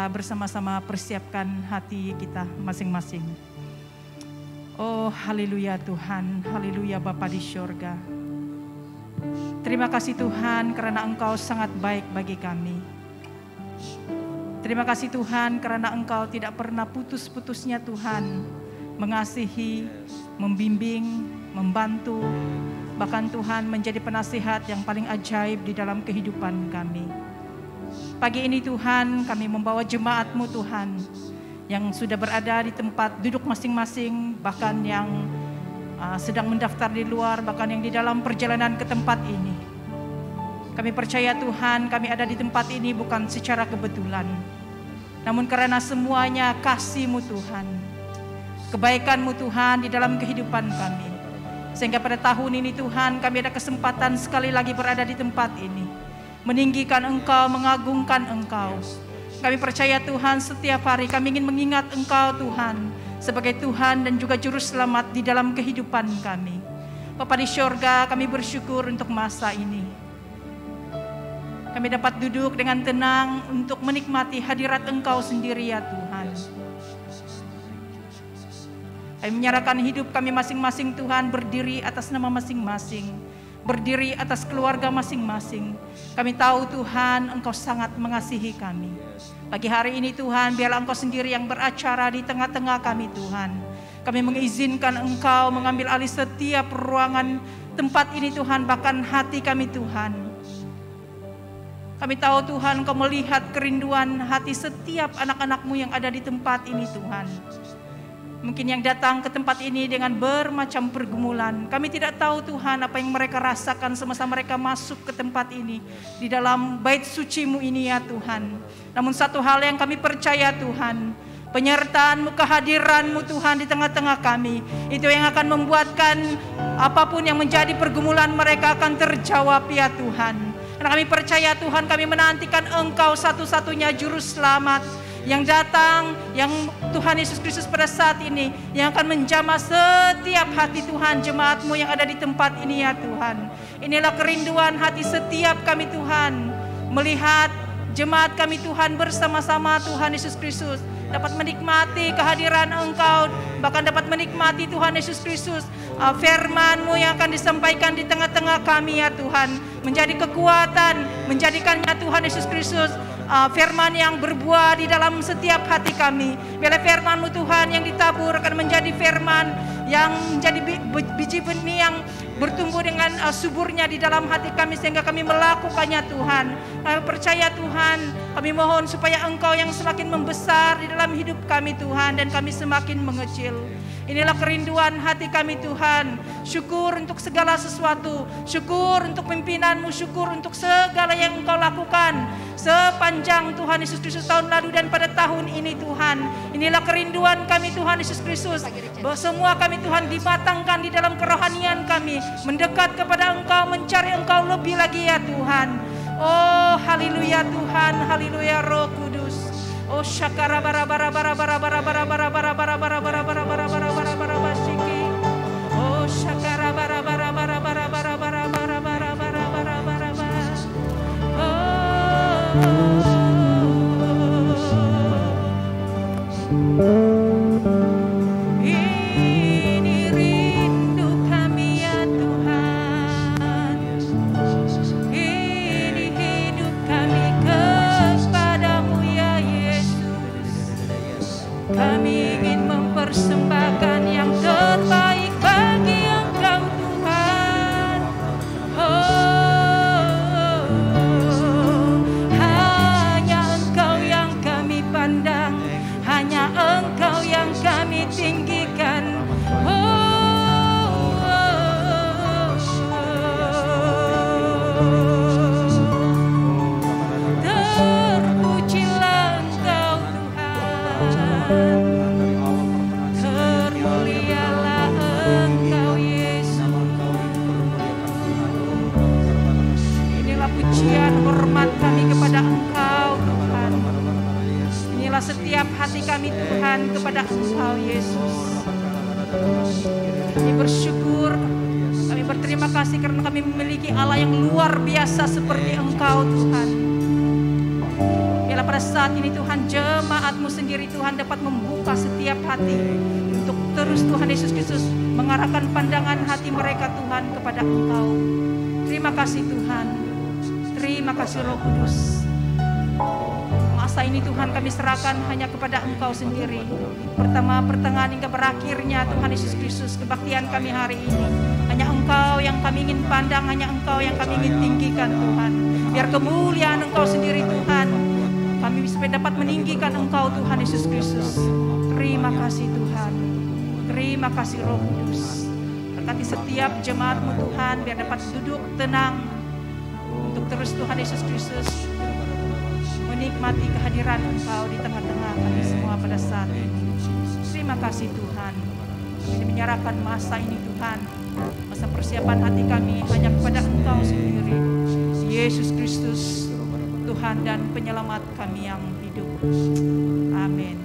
kita bersama-sama persiapkan hati kita masing-masing. Oh haleluya Tuhan, haleluya Bapa di syurga. Terima kasih Tuhan karena Engkau sangat baik bagi kami. Terima kasih Tuhan karena Engkau tidak pernah putus-putusnya Tuhan mengasihi, membimbing, membantu, bahkan Tuhan menjadi penasihat yang paling ajaib di dalam kehidupan kami. Pagi ini Tuhan kami membawa jemaat-Mu Tuhan yang sudah berada di tempat duduk masing-masing, bahkan yang sedang mendaftar di luar, bahkan yang di dalam perjalanan ke tempat ini. Kami percaya Tuhan kami ada di tempat ini bukan secara kebetulan, namun karena semuanya kasih-Mu Tuhan, kebaikan-Mu Tuhan di dalam kehidupan kami. Sehingga pada tahun ini Tuhan kami ada kesempatan sekali lagi berada di tempat ini, meninggikan Engkau, mengagungkan Engkau. Kami percaya Tuhan setiap hari kami ingin mengingat Engkau Tuhan sebagai Tuhan dan juga Juru Selamat di dalam kehidupan kami. Bapa di syurga, kami bersyukur untuk masa ini. Kami dapat duduk dengan tenang untuk menikmati hadirat Engkau sendiri ya Tuhan. Kami menyerahkan hidup kami masing-masing Tuhan, berdiri atas nama masing-masing, berdiri atas keluarga masing-masing. Kami tahu Tuhan Engkau sangat mengasihi kami. Pagi hari ini Tuhan, biarlah Engkau sendiri yang beracara di tengah-tengah kami Tuhan. Kami mengizinkan Engkau mengambil alih setiap ruangan tempat ini Tuhan, bahkan hati kami Tuhan. Kami tahu Tuhan Engkau melihat kerinduan hati setiap anak-anak-Mu yang ada di tempat ini Tuhan. Mungkin yang datang ke tempat ini dengan bermacam pergumulan. Kami tidak tahu Tuhan apa yang mereka rasakan semasa mereka masuk ke tempat ini, di dalam bait suci-Mu ini ya Tuhan. Namun satu hal yang kami percaya Tuhan, penyertaan-Mu, kehadiran-Mu Tuhan di tengah-tengah kami, itu yang akan membuatkan apapun yang menjadi pergumulan mereka akan terjawab ya Tuhan. Karena kami percaya Tuhan, kami menantikan Engkau satu-satunya Juru Selamat yang datang, yang Tuhan Yesus Kristus pada saat ini, yang akan menjamah setiap hati Tuhan, jemaat-Mu yang ada di tempat ini ya Tuhan. Inilah kerinduan hati setiap kami Tuhan, melihat jemaat kami Tuhan bersama-sama Tuhan Yesus Kristus dapat menikmati kehadiran Engkau, bahkan dapat menikmati Tuhan Yesus Kristus firman-Mu yang akan disampaikan di tengah-tengah kami ya Tuhan, menjadi kekuatan, menjadikannya Tuhan Yesus Kristus firman yang berbuah di dalam setiap hati kami. Biarlah firman-Mu Tuhan yang ditabur akan menjadi firman yang menjadi biji benih yang bertumbuh dengan suburnya di dalam hati kami, sehingga kami melakukannya Tuhan. Kami percaya Tuhan, kami mohon supaya Engkau yang semakin membesar di dalam hidup kami Tuhan, dan kami semakin mengecil. Inilah kerinduan hati kami Tuhan. Syukur untuk segala sesuatu, syukur untuk pimpinan-Mu, syukur untuk segala yang Engkau lakukan sepanjang Tuhan Yesus Kristus tahun lalu dan pada tahun ini Tuhan. Inilah kerinduan kami Tuhan Yesus Kristus, bahwa semua kami Tuhan dimatangkan di dalam kerohanian kami, mendekat kepada Engkau, mencari Engkau lebih lagi ya Tuhan. Oh haleluya Tuhan, haleluya Roh Kudus. Oh syakara bara bara bara bara bara bara bara bara bara bara bara bara bara bara bara bara basiki. Oh syakara bara bara bara bara bara bara bara bara bara bara bara bara. Ini rindu kami ya Tuhan. Ini hidup kami kepadamu ya Yesus. Kami ingin mempersembahkan yang terbaik bagi Engkau Tuhan. Oh, hanya Engkau yang kami pandang, hanya Engkau yang kami tinggikan. Terpujilah Engkau Tuhan, termulialah Engkau Yesus. Inilah pujian hormat kami kepada Engkau Tuhan. Inilah setiap hati kami Tuhan kepada Engkau Yesus. Kami bersyukur, kami berterima kasih karena kami memiliki Allah yang luar biasa seperti Engkau Tuhan. Biarlah pada pada saat ini Tuhan, jemaat-Mu sendiri Tuhan dapat membuka setiap hati untuk terus Tuhan Yesus Kristus mengarahkan pandangan hati mereka Tuhan kepada Engkau. Terima kasih Tuhan, terima kasih Roh Kudus. Masa ini Tuhan kami serahkan hanya kepada Engkau sendiri. Pertama, pertengahan hingga berakhirnya Tuhan Yesus Kristus, kebaktian kami hari ini hanya Engkau yang kami ingin pandang, hanya Engkau yang kami ingin tinggikan Tuhan. Biar kemuliaan Engkau sendiri Tuhan, kami bisa dapat meninggikan Engkau Tuhan Yesus Kristus. Terima kasih Tuhan, terima kasih Roh Kudus. Berkati setiap jemaat-Mu Tuhan, biar dapat duduk tenang untuk terus Tuhan Yesus Kristus menikmati kehadiran Engkau di tengah-tengah kami semua pada saat ini. Terima kasih Tuhan. Kami menyerahkan masa ini Tuhan, masa persiapan hati kami hanya kepada Engkau sendiri, Yesus Kristus, Tuhan dan penyelamat kami yang hidup. Amin.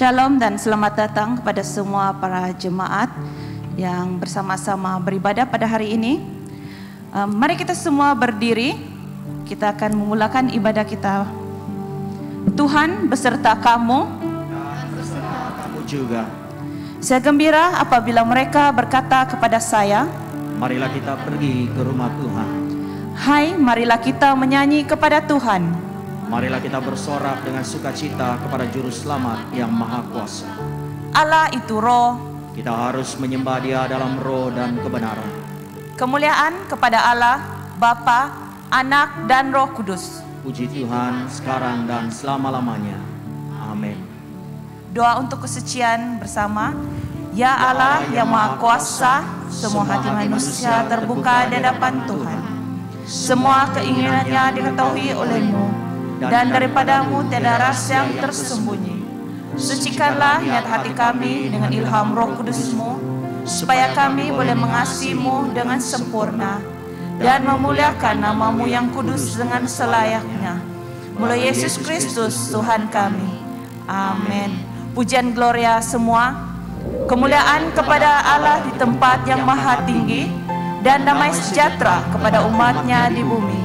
Shalom dan selamat datang kepada semua para jemaat yang bersama-sama beribadah pada hari ini. Mari kita semua berdiri. Kita akan memulakan ibadah kita. Tuhan beserta kamu. Kamu juga. Saya gembira apabila mereka berkata kepada saya, marilah kita pergi ke rumah Tuhan. hai, marilah kita menyanyi kepada Tuhan. Marilah kita bersorak dengan sukacita kepada Juru Selamat yang Maha Kuasa. Allah itu roh. Kita harus menyembah Dia dalam roh dan kebenaran. Kemuliaan kepada Allah, Bapa, Anak, dan Roh Kudus. Puji Tuhan sekarang dan selama-lamanya. Amin. Doa untuk kesucian bersama. Ya Allah yang Maha Kuasa, semua hati manusia terbuka di hadapan Tuhan. Semua keinginannya diketahui oleh-Mu, dan daripadamu tiada rahasia yang tersembunyi. Sucikanlah niat hati kami dengan ilham Roh Kudus-Mu, supaya kami boleh mengasihi-Mu dengan sempurna dan memuliakan nama-Mu yang kudus dengan selayaknya. Melalui Yesus Kristus Tuhan kami. Amin. Pujian gloria semua. Kemuliaan kepada Allah di tempat yang maha tinggi, dan damai sejahtera kepada umat-Nya di bumi.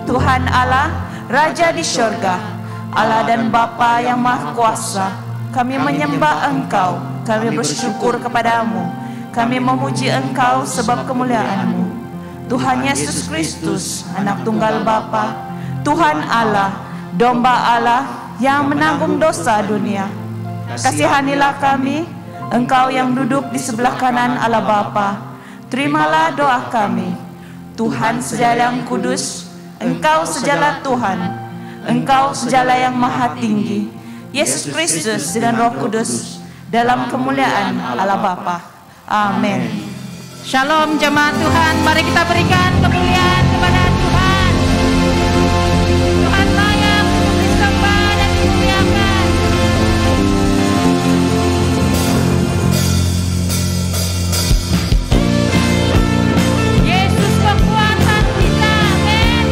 Tuhan Allah, Raja di syurga, Allah dan Bapa yang Maha Kuasa, kami menyembah Engkau, kami bersyukur kepadamu, kami memuji Engkau sebab kemuliaan-Mu. Tuhan Yesus Kristus, Anak Tunggal Bapa, Tuhan Allah, Domba Allah yang menanggung dosa dunia. Kasihanilah kami, Engkau yang duduk di sebelah kanan Allah Bapa. Terimalah doa kami. Tuhan Sejala yang kudus, Engkau Sejala Tuhan, Engkau Sejala yang maha tinggi, Yesus Kristus dan Roh Kudus, dalam kemuliaan Allah Bapa. Amin. Shalom jemaat Tuhan, mari kita berikan kemuliaan kepada Tuhan. Tuhan layak untuk disembah dan dimuliakan. Yesus kekuatan kita, amin.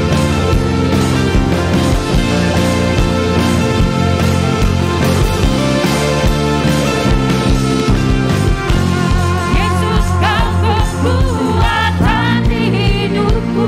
Yesus kau kekuatan di hidupku.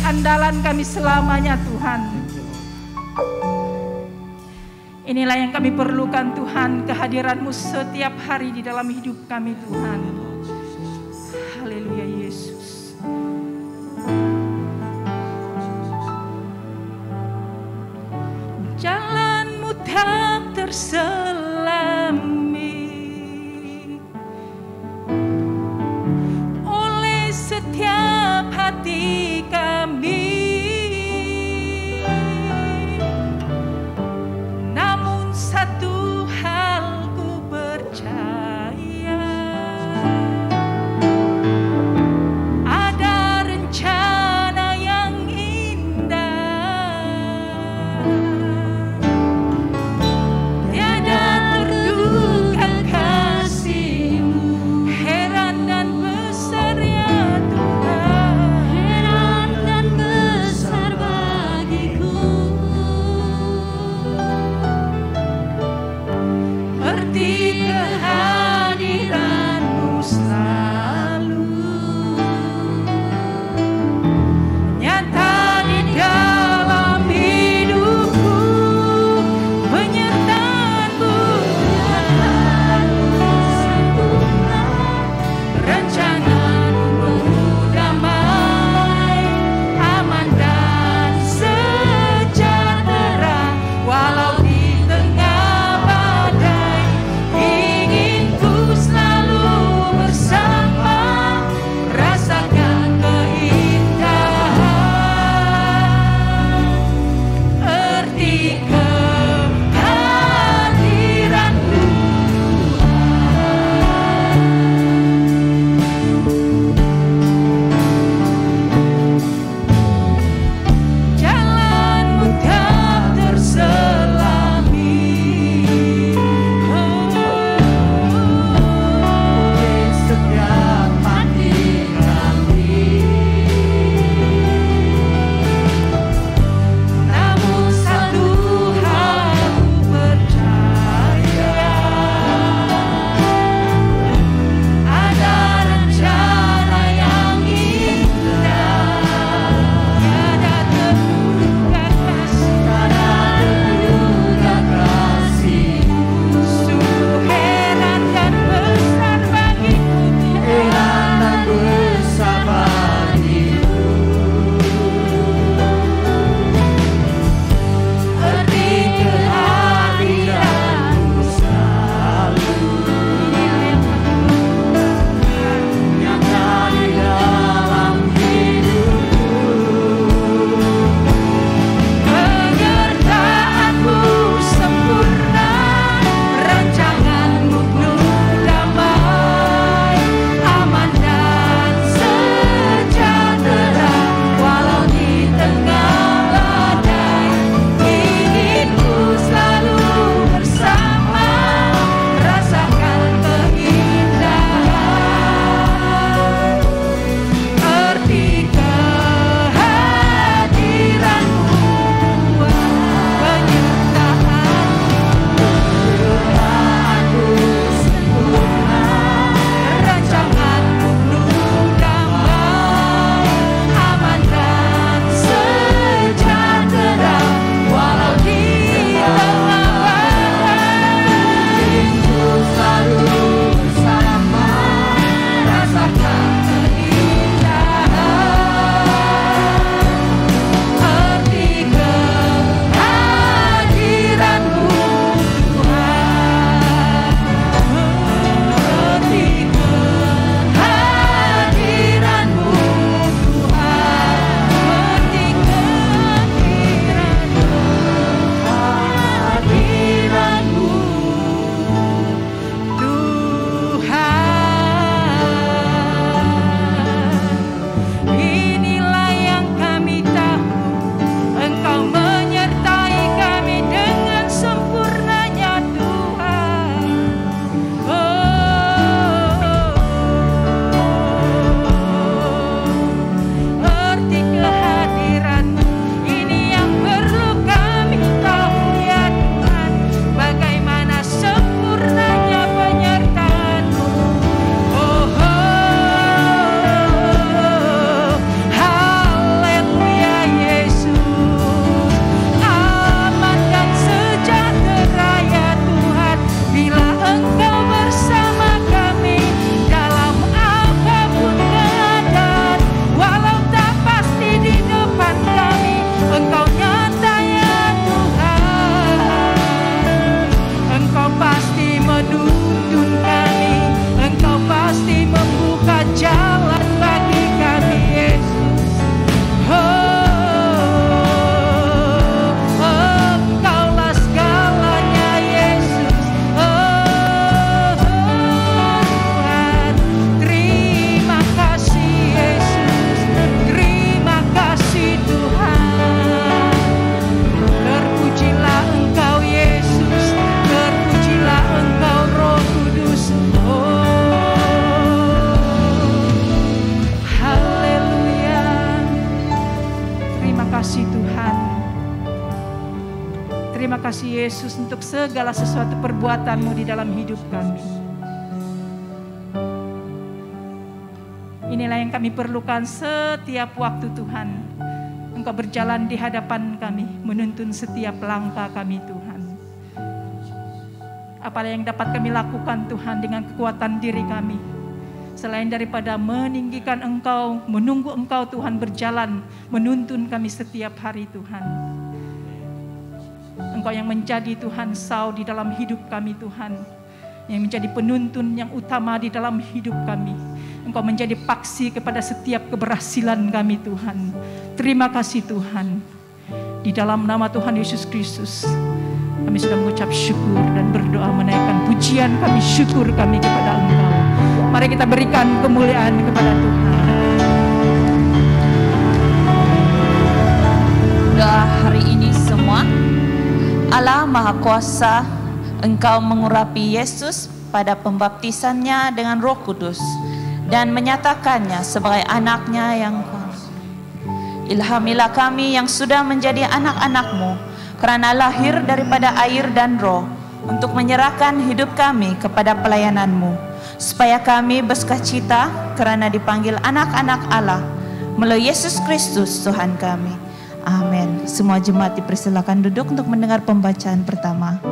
andalan kami selamanya Tuhan. Inilah yang kami perlukan Tuhan, kehadiran-Mu setiap hari di dalam hidup kami Tuhan. Haleluya Yesus. Jalan-Mu tak terselami oleh setiap hati kami. Namun satu hal ku percaya, ada rencana yang indah. Tiada kasih Tuhan. Terima kasih Yesus untuk segala sesuatu perbuatan-Mu di dalam hidup kami. Inilah yang kami perlukan setiap waktu Tuhan. Engkau berjalan di hadapan kami, menuntun setiap langkah kami Tuhan. Apa yang dapat kami lakukan Tuhan dengan kekuatan diri kami, selain daripada meninggikan Engkau, menunggu Engkau Tuhan berjalan, menuntun kami setiap hari Tuhan. Engkau yang menjadi Tuhan sau di dalam hidup kami Tuhan, yang menjadi penuntun yang utama di dalam hidup kami. Engkau menjadi paksi kepada setiap keberhasilan kami Tuhan. Terima kasih Tuhan. Di dalam nama Tuhan Yesus Kristus, kami sudah mengucap syukur dan berdoa menaikkan pujian kami, syukur kami kepada Engkau. Mari kita berikan kemuliaan kepada Tuhan. Doa hari ini semua. Allah Maha Kuasa, Engkau mengurapi Yesus pada pembaptisannya dengan Roh Kudus dan menyatakannya sebagai anak-Nya yang kudus. Ilhamilah kami yang sudah menjadi anak-anak-Mu karena lahir daripada air dan roh untuk menyerahkan hidup kami kepada pelayanan-Mu, supaya kami bersukacita karena dipanggil anak-anak Allah melalui Yesus Kristus Tuhan kami. Amin. Semua jemaat dipersilakan duduk untuk mendengar pembacaan pertama.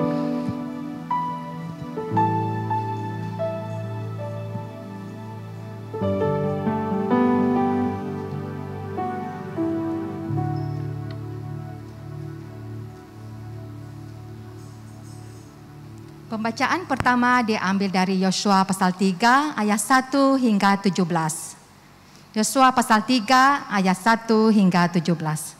Pembacaan pertama diambil dari Yosua pasal 3 ayat 1 hingga 17. Yosua pasal 3 ayat 1 hingga 17.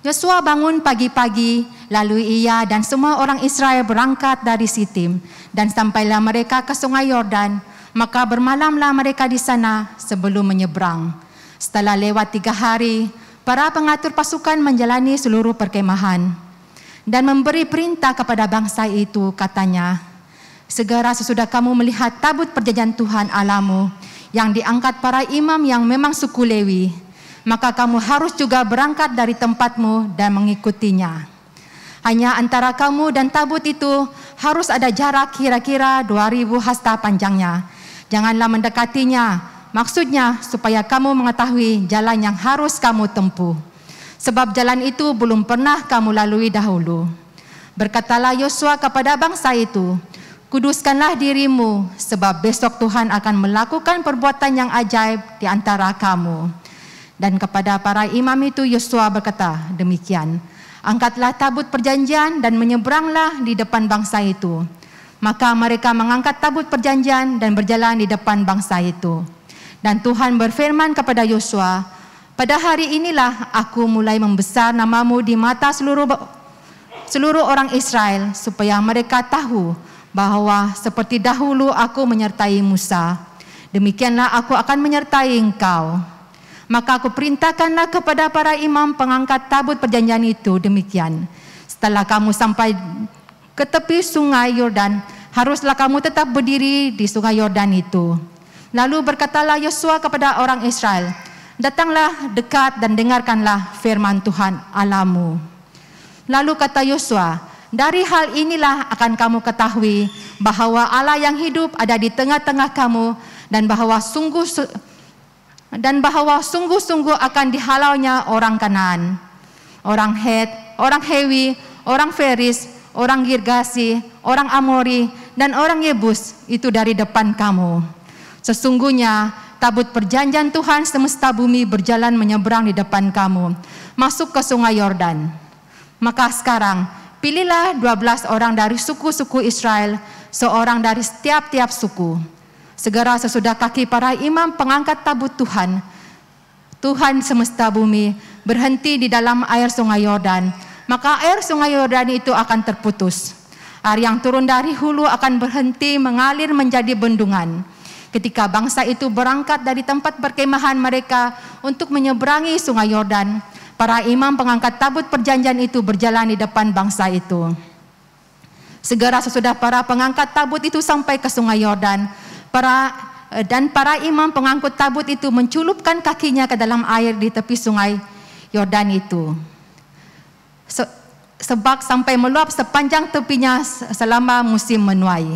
Yosua bangun pagi-pagi, lalu ia dan semua orang Israel berangkat dari Sitim dan sampailah mereka ke sungai Yordan, maka bermalamlah mereka di sana sebelum menyeberang. Setelah lewat 3 hari, para pengatur pasukan menjalani seluruh perkemahan dan memberi perintah kepada bangsa itu, katanya, segera sesudah kamu melihat tabut perjanjian Tuhan Allahmu yang diangkat para imam yang memang suku Lewi, maka kamu harus juga berangkat dari tempatmu dan mengikutinya. Hanya antara kamu dan tabut itu harus ada jarak kira-kira 2000 hasta panjangnya. Janganlah mendekatinya, maksudnya supaya kamu mengetahui jalan yang harus kamu tempuh, sebab jalan itu belum pernah kamu lalui dahulu. Berkatalah Yosua kepada bangsa itu, kuduskanlah dirimu, sebab besok Tuhan akan melakukan perbuatan yang ajaib di antara kamu. Dan kepada para imam itu Yosua berkata demikian, angkatlah tabut perjanjian dan menyeberanglah di depan bangsa itu. Maka mereka mengangkat tabut perjanjian dan berjalan di depan bangsa itu. Dan Tuhan berfirman kepada Yosua, pada hari inilah aku mulai membesar namamu di mata seluruh orang Israel, supaya mereka tahu bahwa seperti dahulu aku menyertai Musa, demikianlah aku akan menyertai engkau. Maka aku perintahkanlah kepada para imam pengangkat tabut perjanjian itu demikian, setelah kamu sampai ke tepi sungai Yordan, haruslah kamu tetap berdiri di sungai Yordan itu. Lalu berkatalah Yosua kepada orang Israel, datanglah dekat dan dengarkanlah firman Tuhan Allahmu. Lalu kata Yosua, dari hal inilah akan kamu ketahui bahwa Allah yang hidup ada di tengah-tengah kamu, dan bahwa sungguh-sungguh akan dihalaunya orang Kanaan, orang Het, orang Hewi, orang Feris, orang Girgasi, orang Amori, dan orang Yebus itu dari depan kamu. Sesungguhnya tabut perjanjian Tuhan semesta bumi berjalan menyeberang di depan kamu, masuk ke sungai Yordan. Maka sekarang pilihlah 12 orang dari suku-suku Israel, seorang dari setiap-tiap suku. Segera sesudah kaki para imam pengangkat tabut Tuhan semesta bumi berhenti di dalam air sungai Yordan, maka air sungai Yordan itu akan terputus. Air yang turun dari hulu akan berhenti mengalir menjadi bendungan. Ketika bangsa itu berangkat dari tempat perkemahan mereka untuk menyeberangi sungai Yordan, para imam pengangkat tabut perjanjian itu berjalan di depan bangsa itu. Segera sesudah para pengangkat tabut itu sampai ke sungai Yordan, para imam pengangkut tabut itu menculupkan kakinya ke dalam air di tepi sungai Yordan itu. Sebab sampai meluap sepanjang tepinya selama musim menuai.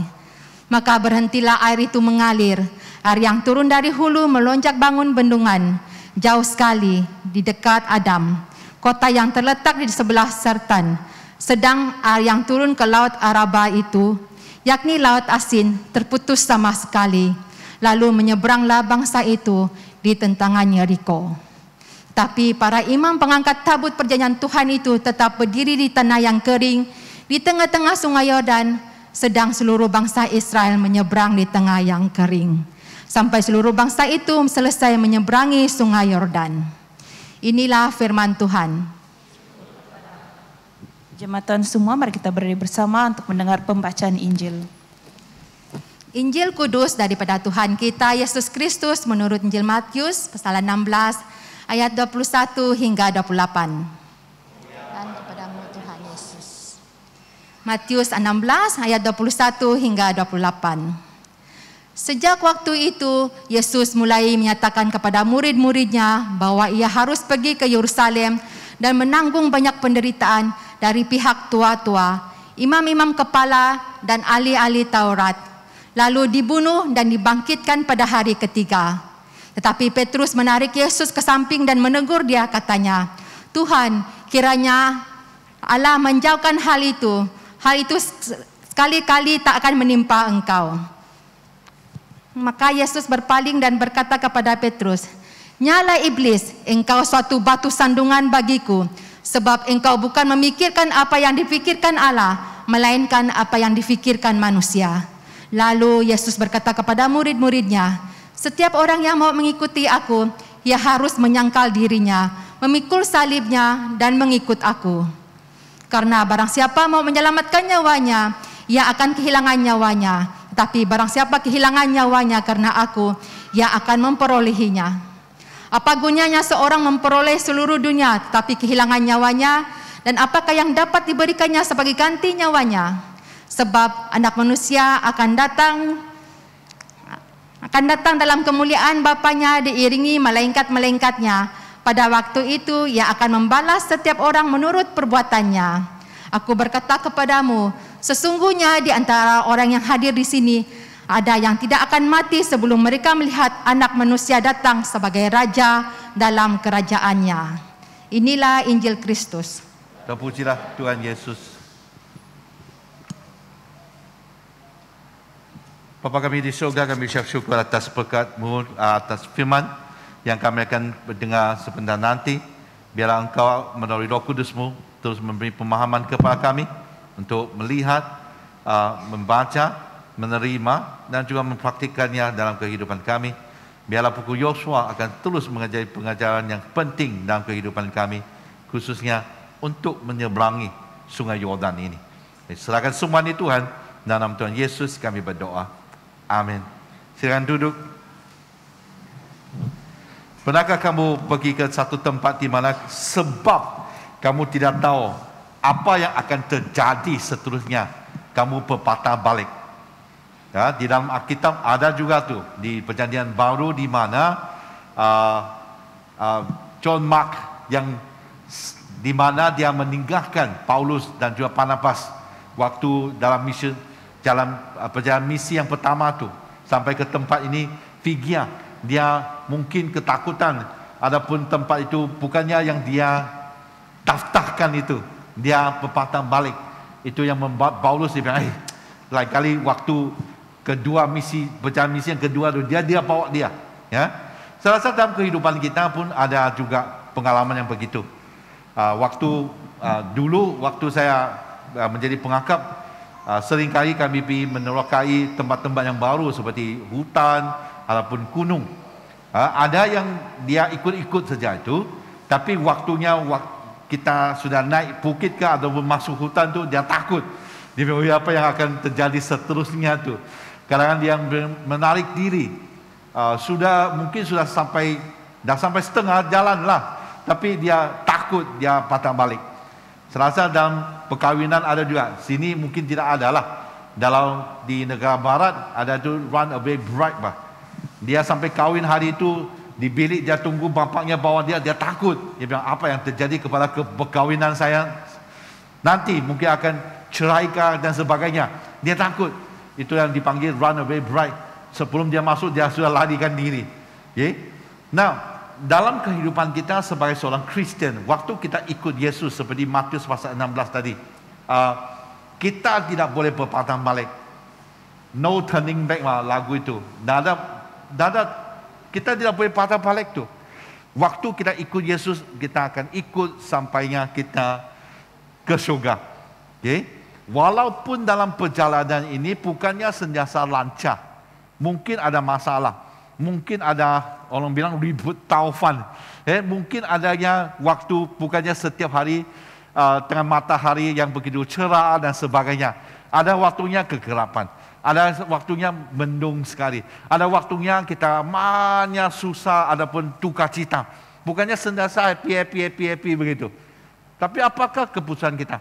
Maka berhentilah air itu mengalir. Air yang turun dari hulu melonjak bangun bendungan jauh sekali di dekat Adam, kota yang terletak di sebelah Sertan. Sedang air yang turun ke laut Araba itu, yakni laut asin, terputus sama sekali. Lalu menyeberanglah bangsa itu di tentangan Yeriko. Tapi para imam pengangkat tabut perjanjian Tuhan itu tetap berdiri di tanah yang kering di tengah-tengah sungai Yordan, sedang seluruh bangsa Israel menyeberang di tengah yang kering. Sampai seluruh bangsa itu selesai menyeberangi sungai Yordan. Inilah firman Tuhan. Jemaat semua, mari kita berdiri bersama untuk mendengar pembacaan Injil. Injil Kudus daripada Tuhan kita Yesus Kristus menurut Injil Matius pasal 16 ayat 21 hingga 28. Dan kepadamu Tuhan Yesus. Matius 16 ayat 21 hingga 28. Sejak waktu itu Yesus mulai menyatakan kepada murid-muridnya bahwa ia harus pergi ke Yerusalem dan menanggung banyak penderitaan dari pihak tua-tua, imam-imam kepala dan ahli-ahli Taurat, lalu dibunuh dan dibangkitkan pada hari ketiga. Tetapi Petrus menarik Yesus ke samping dan menegur dia, katanya, Tuhan, kiranya Allah menjauhkan hal itu sekali-kali tak akan menimpa engkau. Maka Yesus berpaling dan berkata kepada Petrus, nyala iblis, engkau suatu batu sandungan bagiku, sebab engkau bukan memikirkan apa yang dipikirkan Allah, melainkan apa yang dipikirkan manusia. Lalu Yesus berkata kepada murid-muridnya, setiap orang yang mau mengikuti aku, ia harus menyangkal dirinya, memikul salibnya dan mengikut aku. Karena barang siapa mau menyelamatkan nyawanya, ia akan kehilangan nyawanya. Tetapi barang siapa kehilangan nyawanya karena aku, ia akan memperolehinya. Apa gunanya seorang memperoleh seluruh dunia tetapi kehilangan nyawanya? Dan apakah yang dapat diberikannya sebagai ganti nyawanya? Sebab anak manusia akan datang dalam kemuliaan Bapanya diiringi malaikat-malaikatnya. Pada waktu itu ia akan membalas setiap orang menurut perbuatannya. Aku berkata kepadamu, sesungguhnya di antara orang yang hadir di sini ada yang tidak akan mati sebelum mereka melihat Anak Manusia datang sebagai Raja dalam kerajaannya. Inilah Injil Kristus. Terpujilah Tuhan Yesus. Bapa kami di surga, kami ucap syukur atas berkat-Mu, atas firman yang kami akan mendengar sebentar nanti. Biarlah Engkau melalui Roh Kudus-Mu terus memberi pemahaman kepada kami untuk melihat, membaca, menerima dan juga mempraktikannya dalam kehidupan kami. Biarlah pukul Yosua akan terus mengajari pengajaran yang penting dalam kehidupan kami, khususnya untuk menyeberangi sungai Yordan ini. Serahkan semua ini Tuhan, dalam nama Tuhan Yesus kami berdoa. Amin. Silakan duduk. Pernahkah kamu pergi ke satu tempat di mana sebab kamu tidak tahu apa yang akan terjadi seterusnya, kamu berpatah balik? Ya, di dalam Alkitab ada juga tuh di Perjanjian Baru di mana John Mark yang di mana dia meninggalkan Paulus dan juga Barnabas waktu dalam perjalanan misi yang pertama tu sampai ke tempat ini Figia. Dia mungkin ketakutan, adapun tempat itu bukannya yang dia daftarkan itu, dia berpatah balik. Itu yang membuat Paulus dia bilang, lain kali waktu kedua perjalanan misi yang kedua tu dia bawa dia, ya. Saya rasa dalam kehidupan kita pun ada juga pengalaman yang begitu. Dulu waktu saya menjadi pengakap, seringkali kami pergi menerokai tempat-tempat yang baru seperti hutan ataupun gunung. Ada yang dia ikut-ikut saja itu, tapi waktunya kita sudah naik bukit ke ataupun masuk hutan tu dia takut. Dia bilang, apa yang akan terjadi seterusnya tu? Kadang-kadang dia menarik diri. Mungkin sudah sampai setengah jalan lah, tapi dia takut, dia patah balik. Serasa dalam perkahwinan ada juga. Sini mungkin tidak ada lah. Di negara barat ada tu run away bride bah. Dia sampai kahwin hari itu Di bilik dia tunggu bapaknya bawa dia takut. Dia bilang, apa yang terjadi kepada perkahwinan saya? Nanti mungkin akan ceraikah dan sebagainya. Dia takut. Itu yang dipanggil runaway bride. Sebelum dia masuk, dia sudah larikan diri. Okay? Nah, dalam kehidupan kita sebagai seorang Kristen, waktu kita ikut Yesus seperti Matius pasal 16 tadi, kita tidak boleh berpatah balik. No turning back lah lagu itu. Kita tidak boleh patah balik tu. Waktu kita ikut Yesus, kita akan ikut sampainya kita ke syurga. Okay? Walaupun dalam perjalanan ini bukannya sentiasa lancar, mungkin ada masalah, mungkin ada orang bilang ribut taufan, mungkin adanya waktu bukannya setiap hari dengan matahari yang begitu cerah dan sebagainya. Ada waktunya kegelapan, ada waktunya mendung sekali, ada waktunya kita banyak susah, adapun duka cita. Bukannya sentiasa happy begitu. Tapi apakah keputusan kita?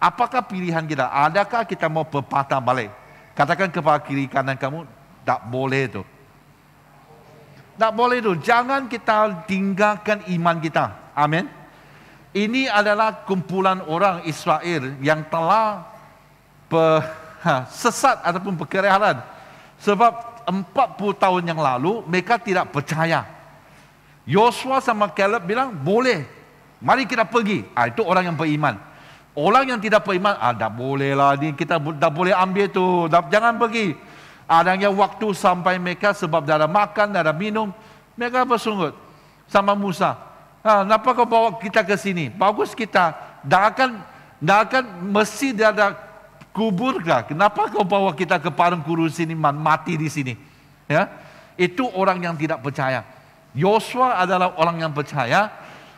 Apakah pilihan kita? Adakah kita mau berpatah balik? Katakan kepada kiri kanan kamu, tak boleh itu. Tak boleh itu. Jangan kita tinggalkan iman kita. Amin. Ini adalah kumpulan orang Israel yang telah sesat ataupun berkeliaran. Sebab 40 tahun yang lalu mereka tidak percaya. Yosua sama Caleb bilang boleh, mari kita pergi. Itu orang yang beriman. Orang yang tidak beriman, dah boleh lah, kita dah boleh ambil tu, jangan pergi. Adanya waktu sampai mereka sebab dah ada makan, dah ada minum, mereka bersungut sama Musa. Kenapa kau bawa kita ke sini? Bagus kita, dah akan mesti dia ada kubur kah? Kenapa kau bawa kita ke padang gurun sini, mati di sini? Ya, itu orang yang tidak percaya. Yosua adalah orang yang percaya.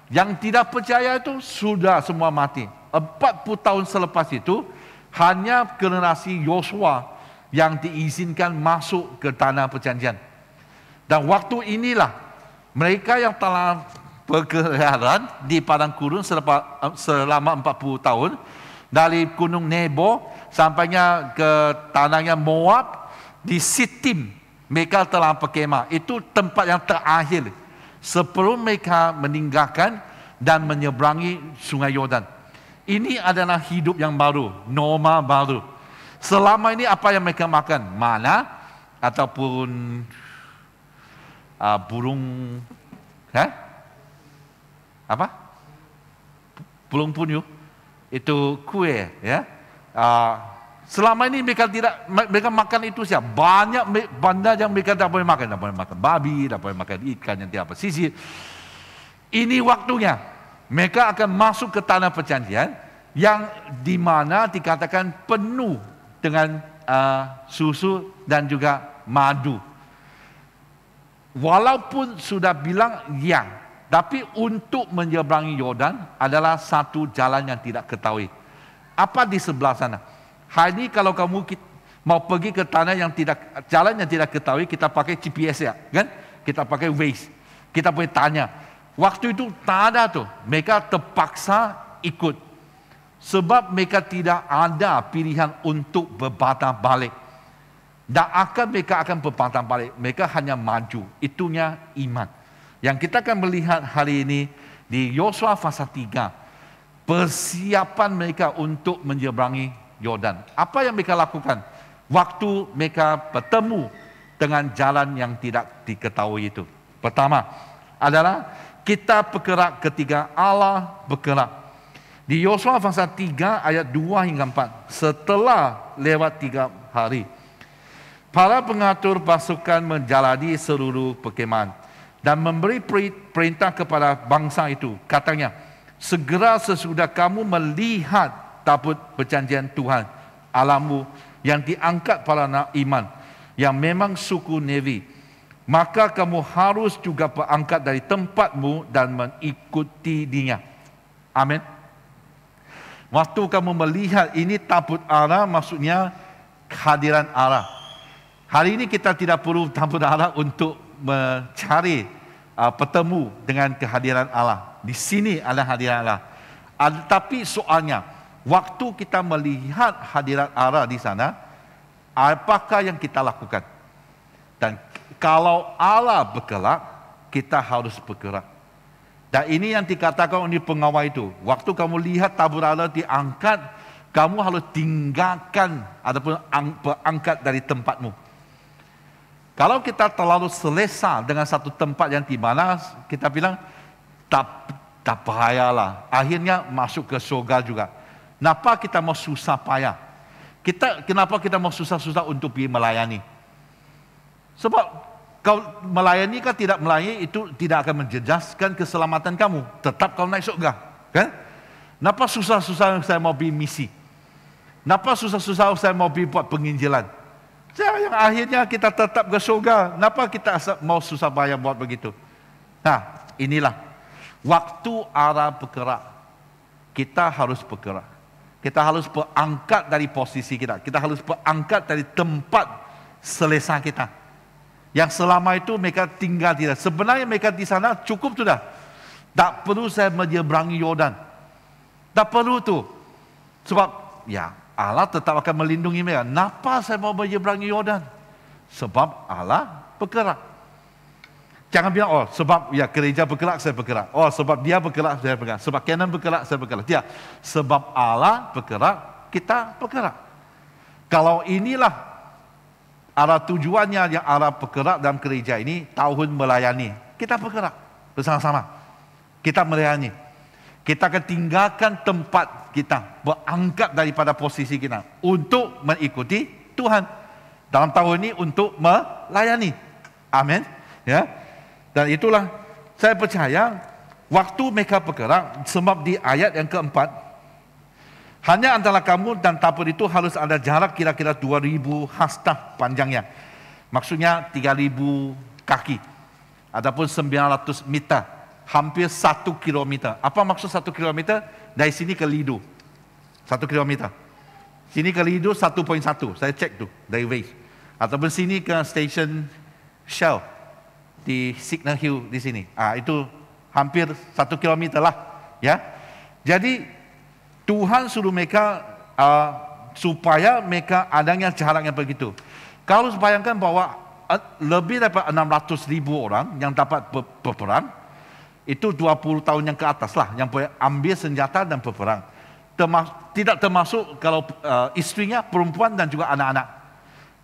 Yang tidak percaya itu sudah semua mati. 40 tahun selepas itu, hanya generasi Yosua yang diizinkan masuk ke tanah perjanjian. Dan waktu inilah mereka yang telah berkeliaran di padang gurun selama 40 tahun, dari gunung Nebo sampainya ke tanahnya Moab, di Sitim mereka telah berkemah. Itu tempat yang terakhir sebelum mereka meninggalkan dan menyeberangi Sungai Yordan. Ini adalah hidup yang baru, norma baru. Selama ini apa yang mereka makan? Mana ataupun burung, apa? Burung punyu. Itu kue, ya. Selama ini mereka makan itu saja. Banyak benda yang mereka tak boleh makan. Tak boleh makan babi, tak boleh makan ikan yang tidak bersisir. Ini waktunya. Mereka akan masuk ke tanah perjanjian yang di mana dikatakan penuh dengan susu dan juga madu. Walaupun sudah bilang ya, tapi untuk menyeberangi Yordan adalah satu jalan yang tidak ketahui. Apa di sebelah sana? Hari ini kalau kamu mau pergi ke tanah yang jalan yang tidak ketahui, kita pakai GPS ya, kan? Kita pakai Waze. Kita boleh tanya. Waktu itu tak ada tu. Mereka terpaksa ikut. Sebab mereka tidak ada pilihan untuk berpatah balik. Dan mereka akan berpatah balik. Mereka hanya maju. Itunya iman. Yang kita akan melihat hari ini di Yosua pasal 3. Persiapan mereka untuk menyeberangi Yordan. Apa yang mereka lakukan? Waktu mereka bertemu dengan jalan yang tidak diketahui itu. Pertama adalah kita bergerak ketika Allah bergerak. Di Yosua pasal 3 ayat 2 hingga 4. Setelah lewat 3 hari, para pengatur pasukan menjalani seluruh perkemahan dan memberi perintah kepada bangsa itu. Katanya, segera sesudah kamu melihat tabut perjanjian Tuhan Allahmu yang diangkat para anak iman, yang memang suku Lewi, maka kamu harus juga berangkat dari tempatmu dan mengikuti dia. Amin. Waktu kamu melihat ini tabut Allah, maksudnya kehadiran Allah. Hari ini kita tidak perlu tabut Allah untuk mencari bertemu dengan kehadiran Allah. Di sini ada hadirat Allah. Tapi soalnya, waktu kita melihat hadirat Allah di sana, apakah yang kita lakukan? Dan kalau Allah bergerak, kita harus bergerak. Dan ini yang dikatakan oleh pengawal itu. Waktu kamu lihat tabur Allah diangkat, kamu harus tinggalkan ataupun berangkat dari tempatmu. Kalau kita terlalu selesa dengan satu tempat yang di mana kita bilang tak bahayalah, akhirnya masuk ke surga juga. Kenapa kita mau susah payah? Kenapa kita mau susah-susah untuk pergi melayani? Sebab kau melayani kan tidak melayani itu tidak akan menjejaskan keselamatan kamu. Tetap kau naik surga, kan? Kenapa susah-susah saya mau pergi misi? Kenapa susah-susah saya mau pergi buat penginjilan? Yang akhirnya kita tetap ke surga. Kenapa kita mau susah payah buat begitu? Nah, inilah waktu Allah bergerak, kita harus bergerak. Kita harus berangkat dari posisi kita. Kita harus berangkat dari tempat selesa kita. Yang selama itu mereka tinggal di sana. Sebenarnya mereka di sana cukup sudah. Tak perlu saya menyeberangi Yordan. Tak perlu tu. Sebab ya Allah tetap akan melindungi mereka. Kenapa saya mau menyeberangi Yordan? Sebab Allah bergerak. Jangan bilang, oh sebab ya gereja bergerak, saya bergerak. Oh sebab dia bergerak, saya bergerak. Sebab Canon bergerak, saya bergerak. Tidak. Sebab Allah bergerak, kita bergerak. Kalau inilah arah tujuannya yang arah bergerak dalam gereja ini, tahun melayani. Kita bergerak bersama-sama. Kita melayani. Kita akan tinggalkan tempat kita, berangkat daripada posisi kita untuk mengikuti Tuhan. Dalam tahun ini untuk melayani. Amin. Ya. Dan itulah saya percaya waktu mereka bergerak, sebab di ayat yang keempat, hanya antara kamu dan tabur itu harus ada jarak kira-kira 2000 hastah panjangnya. Maksudnya 3000 kaki. Ataupun 900 meter. Hampir 1 kilometer. Apa maksud 1 kilometer? Dari sini ke Lido. 1 kilometer. Sini ke Lido 1.1. Saya cek tu dari Waze. Ataupun sini ke stesen Shell. Di Signal Hill di sini. Itu hampir 1 kilometer lah. Ya. Jadi Tuhan suruh mereka supaya mereka adanya jarak yang begitu. Kalau bayangkan bahwa lebih daripada 600,000 orang yang dapat berperang, itu 20 tahun yang ke atas lah, yang boleh ambil senjata dan berperang. Tidak termasuk kalau istrinya, perempuan dan juga anak-anak.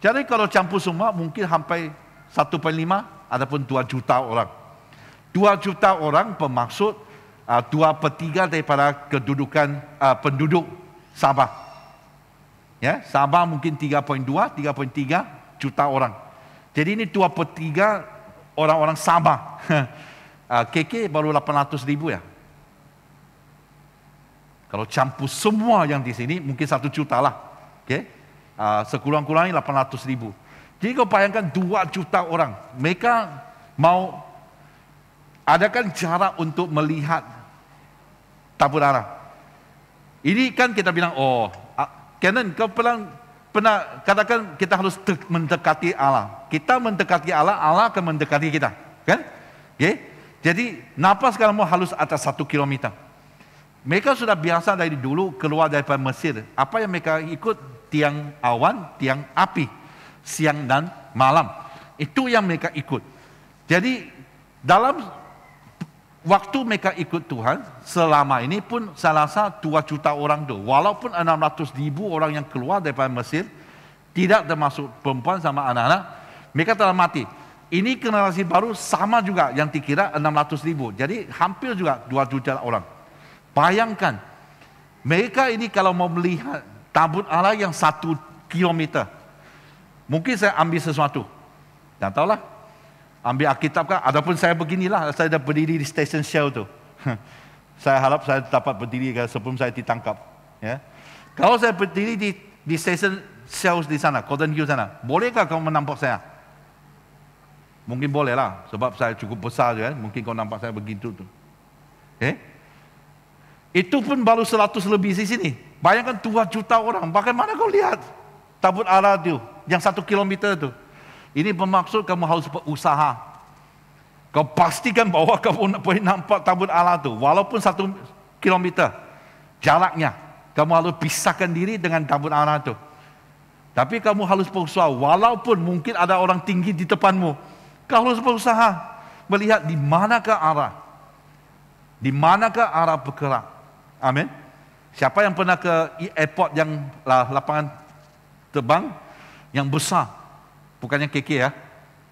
Jadi kalau campur semua mungkin sampai 1,5 ataupun 2 juta orang. 2 juta orang bermaksud 2/3 daripada kedudukan penduduk Sabah. Ya, Sabah mungkin 3.2, 3.3 juta orang. Jadi ini 2/3 orang-orang Sabah. KK baru 800,000 ya. Kalau campur semua yang di sini mungkin 1 juta lah. Okay? Sekurang-kurangnya 800,000. Jadi kau bayangkan 2 juta orang. Mereka mau adakan cara untuk melihat tabur Allah. Ini kan kita bilang, oh, Canon, kau pernah katakan kita harus mendekati Allah. Kita mendekati Allah, Allah akan mendekati kita. Kan? Okay? Jadi, kenapa sekarang mau harus atas 1 kilometer? Mereka sudah biasa dari dulu keluar daripada Mesir. Apa yang mereka ikut? Tiang awan, tiang api. Siang dan malam. Itu yang mereka ikut. Jadi, dalam waktu mereka ikut Tuhan, selama ini pun saya rasa 2 juta orang tu. Walaupun 600,000 orang yang keluar daripada Mesir, tidak termasuk perempuan sama anak-anak, mereka telah mati. Ini generasi baru sama juga yang dikira 600,000. Jadi hampir juga 2 juta orang. Bayangkan, mereka ini kalau mau melihat tabut Allah yang 1 kilometer, mungkin saya ambil sesuatu. Tak tahulah. Ambil Alkitab kan, adapun saya beginilah, saya dah berdiri di stesen Shell tu. Saya harap saya dapat berdiri sebelum saya ditangkap. Ya. Kalau saya berdiri di stesen Shell di sana, Cotton Hill sana, bolehkah kamu menampak saya? Mungkin boleh lah, sebab saya cukup besar kan, mungkin kau nampak saya begitu tu. Itu pun baru 100 lebih di sini. Bayangkan 2 juta orang, bagaimana kau lihat tabut Allah tu, yang 1 kilometer tu. Ini bermaksud kamu harus berusaha. Kau pastikan bahawa kamu boleh nampak tabut Allah tu. Walaupun 1 kilometer jaraknya. Kamu harus pisahkan diri dengan tabut Allah tu. Tapi kamu harus berusaha. Walaupun mungkin ada orang tinggi di depanmu. Kau harus berusaha. melihat di manakah arah. Di manakah arah bergerak. Amin. Siapa yang pernah ke airport yang lapangan terbang yang besar, bukan yang KK ya.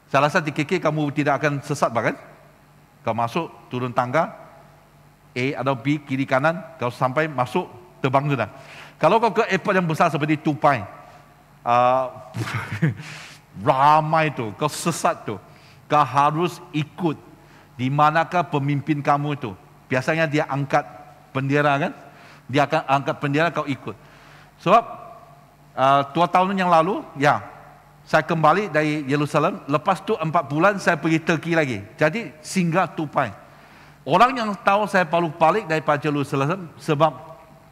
Saya rasa di KK kamu tidak akan sesat bahkan. Kau masuk, turun tangga, A atau B, kiri kanan, kau sampai masuk, terbang sudah. Kalau kau ke airport yang besar seperti Tupai, ramai tu, kau sesat tu. Kau harus ikut di manakah pemimpin kamu itu. Biasanya dia angkat bendera kan? Dia akan angkat bendera, kau ikut. Sebab 2 tahun yang lalu, ya, saya kembali dari Yerusalem. Lepas tu 4 bulan saya pergi Turki lagi. Jadi singgah Tupai. Orang yang tahu saya baru balik daripada Yerusalem sebab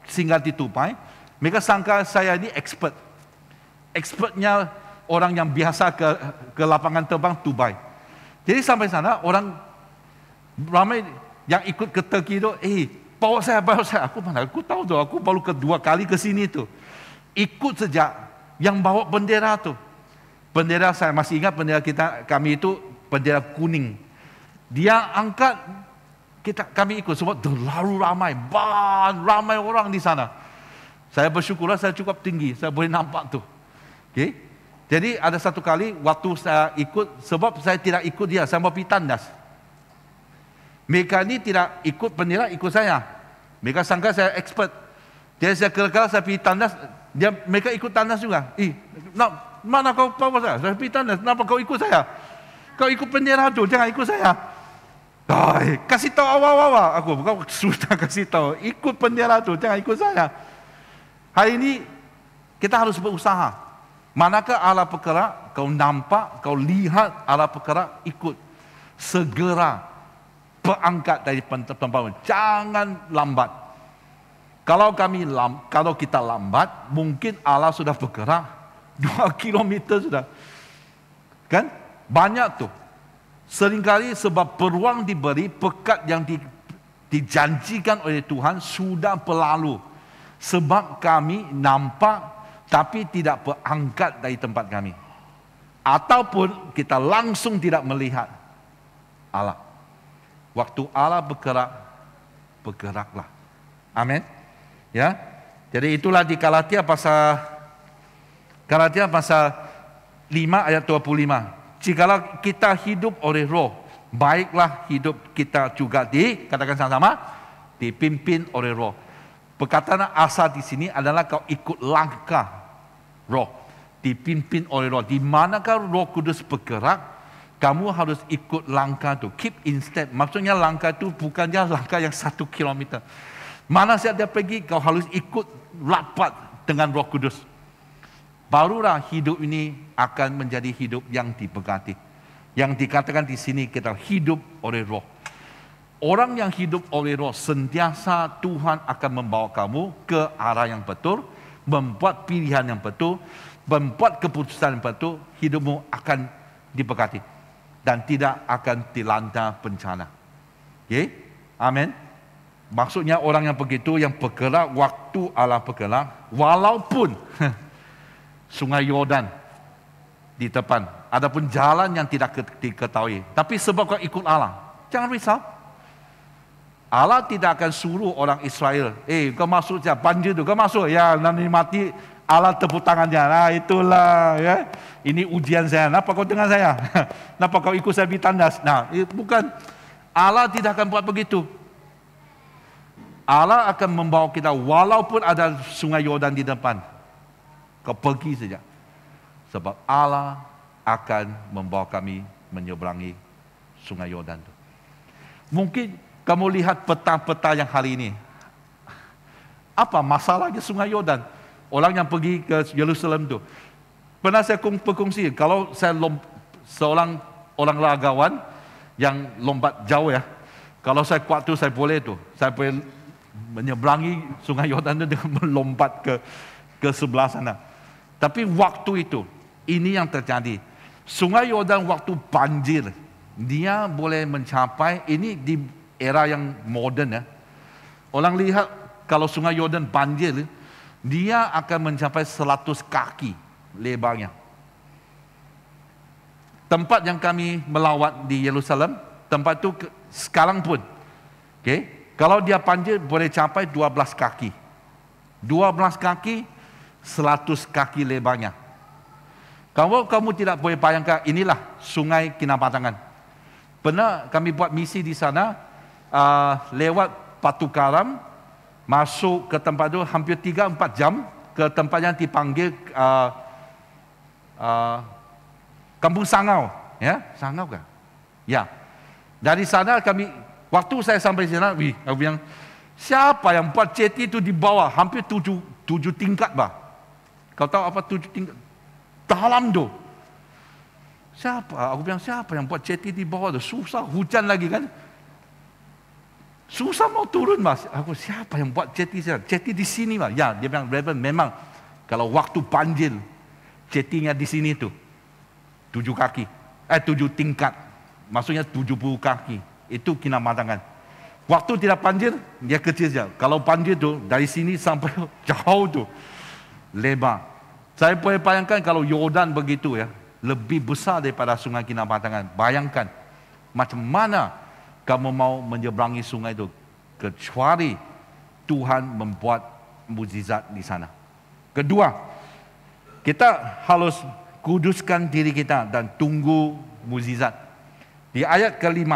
singgah di Tupai, mereka sangka saya ini expert. Expertnya orang yang biasa ke lapangan terbang Dubai. Jadi sampai sana orang ramai yang ikut ke Turki itu, bawa saya. Aku mana? Aku tahu tu. Aku baru kedua kali ke sini tu. Ikut sejak yang bawa bendera tu. Bendera saya masih ingat bendera kami itu bendera kuning. Dia angkat, kami ikut sebab terlalu ramai, ramai orang di sana. Saya bersyukurlah saya cukup tinggi, saya boleh nampak tu. Okay? Jadi ada satu kali waktu saya ikut, sebab saya tidak ikut dia, saya mau pergi tandas. Mereka ni tidak ikut bendera, ikut saya. Mereka sangka saya expert. Jadi saya kala saya pergi tandas, mereka ikut tandas juga. Mana kau bawa saya? Saya pergi tandas, kenapa kau ikut saya? Kau ikut bendera tu, jangan ikut saya. Kasih tahu awal-awal. Aku sudah kasih tahu, ikut bendera tu, jangan ikut saya. Hari ini kita harus berusaha. Manakah Allah bergerak, kau nampak, kau lihat Allah bergerak, ikut. Segera berangkat dari tempat. Jangan lambat. Kalau kita lambat, mungkin Allah sudah bergerak 2 kilometer sudah. Kan? Banyak tu. Seringkali sebab peluang diberi, berkat yang dijanjikan oleh Tuhan sudah berlalu. Sebab kami nampak tapi tidak berangkat dari tempat kami. Ataupun kita langsung tidak melihat Allah. Waktu Allah bergerak, bergeraklah. Amin. Ya. Jadi itulah di Galatia pasal 5 ayat 25. Jikalau kita hidup oleh roh, baiklah hidup kita juga katakan sama-sama, dipimpin oleh roh. Perkataan asal di sini adalah kau ikut langkah roh, dipimpin oleh roh. Di manakah Roh Kudus bergerak, kamu harus ikut langkah itu. Keep in step. Maksudnya langkah itu bukannya langkah yang 1 kilometer. Mana saja dia pergi, kau harus ikut rapat dengan Roh Kudus. Barulah hidup ini akan menjadi hidup yang diberkati. Yang dikatakan di sini kita hidup oleh roh. Orang yang hidup oleh roh, sentiasa Tuhan akan membawa kamu ke arah yang betul, membuat pilihan yang betul, membuat keputusan yang betul, hidupmu akan diberkati dan tidak akan dilanda bencana. Okay? Amin. Maksudnya orang yang begitu, yang bergerak waktu Allah bergerak, walaupun Sungai Yordan di depan, adapun jalan yang tidak diketahui, tapi sebab kau ikut Allah, jangan risau. Allah tidak akan suruh orang Israel, kau masuk saja, banjir tu, kau masuk, ya nanti mati, Allah tepuk tangannya, nah itulah, ya, ini ujian saya, kenapa kau dengan saya, kenapa kau ikut saya di tandas, nah bukan, Allah tidak akan buat begitu. Allah akan membawa kita, walaupun ada Sungai Yordan di depan, kau pergi saja, sebab Allah akan membawa kami menyeberangi Sungai Yordan itu. Mungkin kamu lihat peta-peta yang hari ini. Apa masalahnya Sungai Yordan? Orang yang pergi ke Yerusalem itu. Pernah saya berkongsi, kalau saya seorang orang ragawan yang lompat jauh ya. Kalau saya kuat tu saya boleh tu. Saya boleh menyeberangi Sungai Yordan itu dengan melompat ke sebelah sana. Tapi waktu itu, ini yang terjadi. Sungai Yordan waktu banjir, dia boleh mencapai, ini di era yang moden ya. Orang lihat kalau Sungai Yordan banjir, dia akan mencapai 100 kaki lebarnya. Tempat yang kami melawat di Yerusalem, tempat itu sekarang pun. Okay? Kalau dia panjang boleh capai 12 kaki. 12 kaki, 100 kaki lebarnya. Kalau kamu tidak boleh bayangkan, inilah Sungai Kinabatangan. Pernah kami buat misi di sana, lewat Batu Karam, masuk ke tempat itu hampir 3-4 jam, ke tempat yang dipanggil Kampung Sangau. Ya, Sangau kan? Ya. Dari sana kami, waktu saya sampai di sana, aku bilang, siapa yang buat jeti itu di bawah, hampir 7 tingkat bah. Kau tahu apa 7 tingkat? Dalam tu. Siapa? Aku bilang, siapa yang buat jeti di bawah tu? Susah, hujan lagi kan? Susah mau turun mas. Aku, siapa yang buat jeti sana? Jeti di sini mas. Ya, dia bilang, memang kalau waktu banjir, jetinya di sini tu 7 kaki. 7 tingkat. Maksudnya 70 kaki. Itu Kinabatangan. Waktu tidak banjir, dia kecil saja. Kalau banjir tu, dari sini sampai jauh tu, lebar. Saya boleh bayangkan kalau Yordan begitu ya, lebih besar daripada Sungai Kinabatangan. Bayangkan, macam mana kamu mau menyeberangi sungai itu, kecuali Tuhan membuat mukjizat di sana. Kedua, kita harus kuduskan diri kita dan tunggu mukjizat. Di ayat ke-5,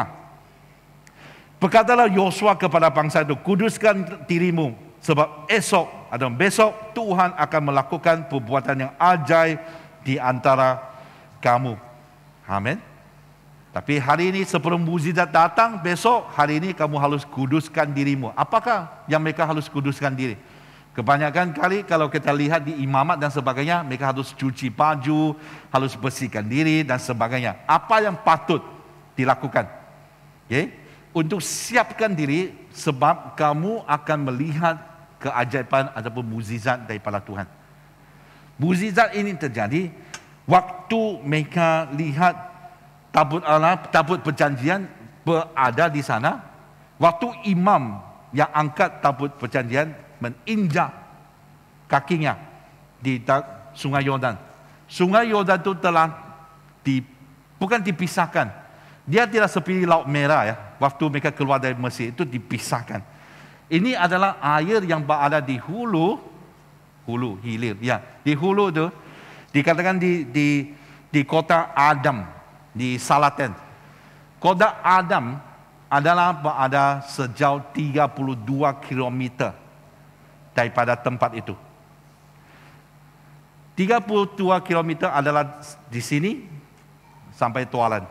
berkatalah Yosua kepada bangsa itu, kuduskan dirimu, sebab esok atau besok Tuhan akan melakukan perbuatan yang ajaib di antara kamu. Amin. Tapi hari ini sebelum mukjizat datang, besok hari ini kamu harus kuduskan dirimu. Apakah yang mereka harus kuduskan diri? Kebanyakan kali kalau kita lihat di imamat dan sebagainya, mereka harus cuci baju, harus bersihkan diri dan sebagainya. Apa yang patut dilakukan? Okay? Untuk siapkan diri, sebab kamu akan melihat keajaiban ataupun mukjizat daripada Tuhan. Mukjizat ini terjadi waktu mereka lihat tabut Allah, tabut perjanjian berada di sana. Waktu imam yang angkat tabut perjanjian menginjak kakinya di Sungai Yordan. Sungai Yordan itu telah bukan dipisahkan. Dia tidak seperti Laut Merah ya. Waktu mereka keluar dari Mesir itu dipisahkan. Ini adalah air yang berada di hulu hilir. Ya, di hulu itu dikatakan di kota Adam di Salaten. Kota Adam adalah berada sejauh 32 km daripada tempat itu. 32 km adalah di sini sampai Tualan.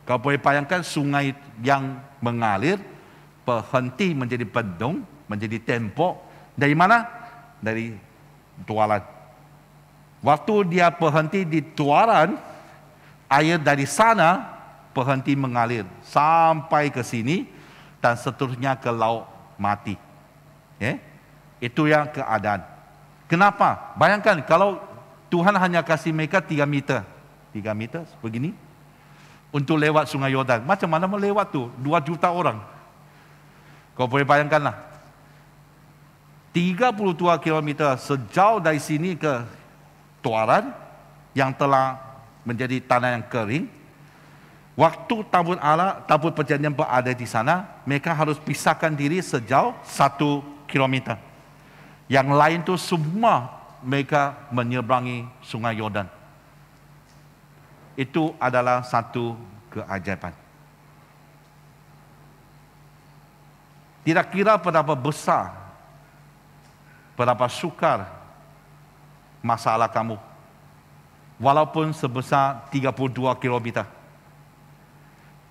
Kau boleh bayangkan sungai yang mengalir, berhenti menjadi bendung, menjadi tembok. Dari mana? Dari Tualan. Waktu dia berhenti di Tualan, air dari sana berhenti mengalir sampai ke sini dan seterusnya ke Laut Mati. Okay? Itu yang keadaan. Kenapa? Bayangkan kalau Tuhan hanya kasih mereka 3 meter. 3 meter begini. Untuk lewat Sungai Yordan. Macam mana mau lewat tu? 2 juta orang. Kau boleh bayangkanlah. 32 km sejauh dari sini ke Tuaran yang telah menjadi tanah yang kering. Waktu tabut Allah, tabut perjanjian berada di sana, mereka harus pisahkan diri sejauh 1 kilometer. Yang lain tu semua mereka menyeberangi Sungai Yordan. Itu adalah satu keajaiban. Tidak kira berapa besar, berapa sukar masalah kamu, walaupun sebesar 32 km.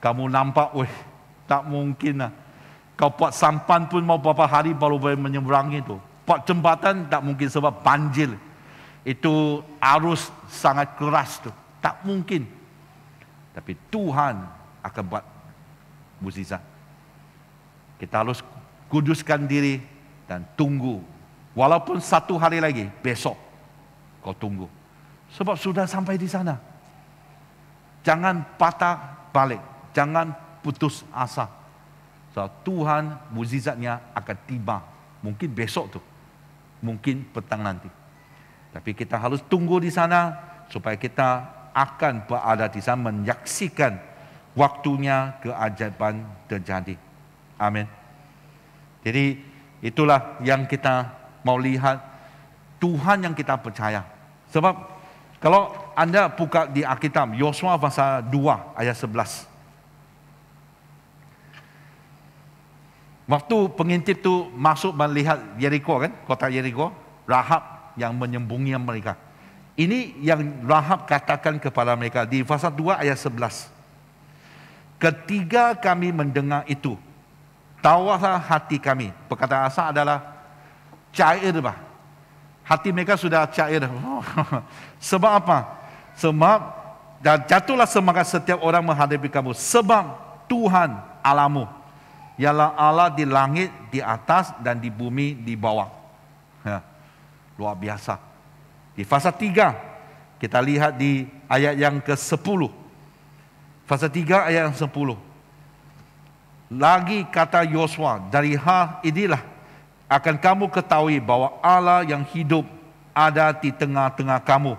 Kamu nampak, tak mungkin lah. Kau buat sampan pun mau berapa hari baru boleh menyeberangi itu. Buat jembatan tak mungkin sebab banjir. Itu arus sangat keras tu. Tak mungkin. Tapi Tuhan akan buat mukjizat. Kita harus kuduskan diri dan tunggu. Walaupun 1 hari lagi, besok kau tunggu. Sebab sudah sampai di sana. Jangan patah balik. Jangan putus asa. So, Tuhan mukjizatnya akan tiba. Mungkin besok tu. Mungkin petang nanti. Tapi kita harus tunggu di sana supaya kita akan berada di sana menyaksikan waktunya keajaiban terjadi. Amin. Jadi itulah yang kita mau lihat, Tuhan yang kita percaya. Sebab kalau anda buka di Alkitab, Yosua pasal 2 ayat 11. Waktu pengintip tu masuk melihat Yeriko kan, kota Yeriko, Rahab yang menyembunyi mereka. Ini yang Rahab katakan kepada mereka di pasal 2 ayat 11. Ketika kami mendengar itu, tawarlah hati kami. Perkataan asal adalah cair bah. Hati mereka sudah cair. Sebab apa? Sebab dan jatuhlah semangat setiap orang menghadapi kamu. Sebab Tuhan Allahmu ialah Allah di langit, di atas dan di bumi di bawah. Luar biasa. Di pasal 3 kita lihat di ayat yang ke-10. Pasal 3 ayat yang 10. Lagi kata Yosua, dari hal inilah akan kamu ketahui bahwa Allah yang hidup ada di tengah-tengah kamu,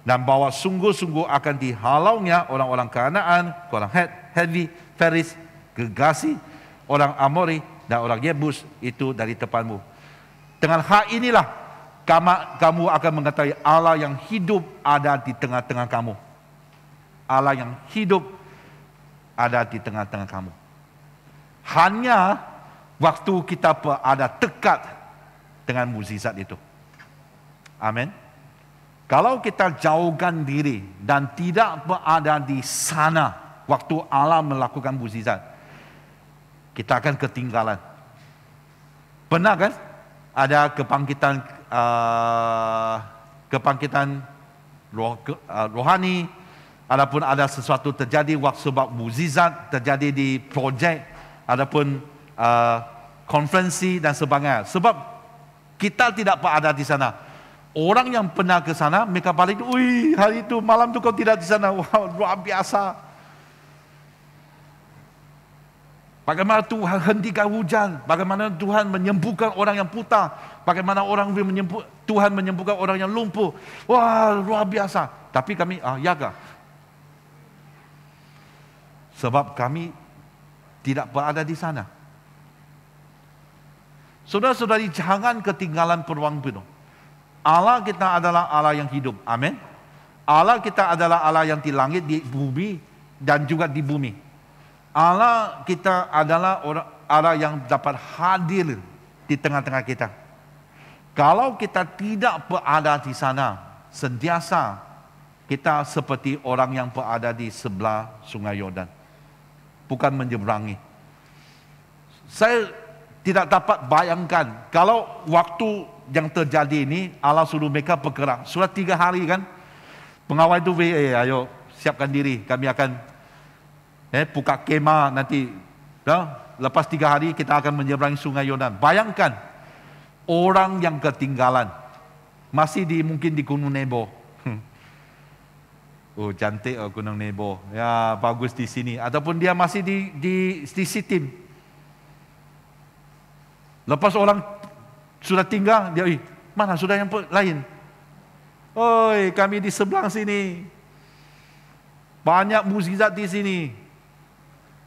dan bahwa sungguh-sungguh akan dihalaunya orang-orang Kanaan, orang Hethi, Feris, Gergasi, orang Amori dan orang Yebus itu dari depanmu. Dengan hal inilah kamu akan mengetahui Allah yang hidup ada di tengah-tengah kamu. Allah yang hidup ada di tengah-tengah kamu. Hanya waktu kita berada dekat dengan mukjizat itu. Amin. Kalau kita jauhkan diri dan tidak berada di sana waktu Allah melakukan mukjizat, kita akan ketinggalan. Benar kan? Ada kebangkitan rohani, adapun ada sesuatu terjadi waktu sebab mukjizat terjadi di projek, adapun konferensi dan sebagainya. Sebab kita tidak berada di sana. Orang yang pernah ke sana, mereka balik, "Wih, hari itu malam itu kau tidak di sana." Wow, luar biasa. Bagaimana Tuhan hentikan hujan, bagaimana Tuhan menyembuhkan orang yang buta, bagaimana Tuhan menyembuhkan orang yang lumpuh. Wah, luar biasa. Tapi kami yaga. Sebab kami tidak berada di sana. Saudara-saudari, jangan ketinggalan peluang itu. Allah kita adalah Allah yang hidup. Amin. Allah kita adalah Allah yang di langit, di bumi, dan juga di bumi. Allah kita adalah Allah yang dapat hadir di tengah-tengah kita. Kalau kita tidak berada di sana, sentiasa kita seperti orang yang berada di sebelah Sungai Yordan, bukan menyeberangi. Saya tidak dapat bayangkan kalau waktu yang terjadi ini Allah suruh mereka bergerak. Sudah 3 hari kan, pengawal itu ayo siapkan diri, kami akan buka kemah nanti. Lepas 3 hari kita akan menyeberangi Sungai Yordan. Bayangkan orang yang ketinggalan masih mungkin di Gunung Nebo. Oh, cantik Gunung Nebo. Ya, bagus di sini. Ataupun dia masih di Sitim. Lepas orang sudah tinggal, dia, mana sudah yang lain? Oi, kami di sebelah sini. Banyak mukjizat di sini.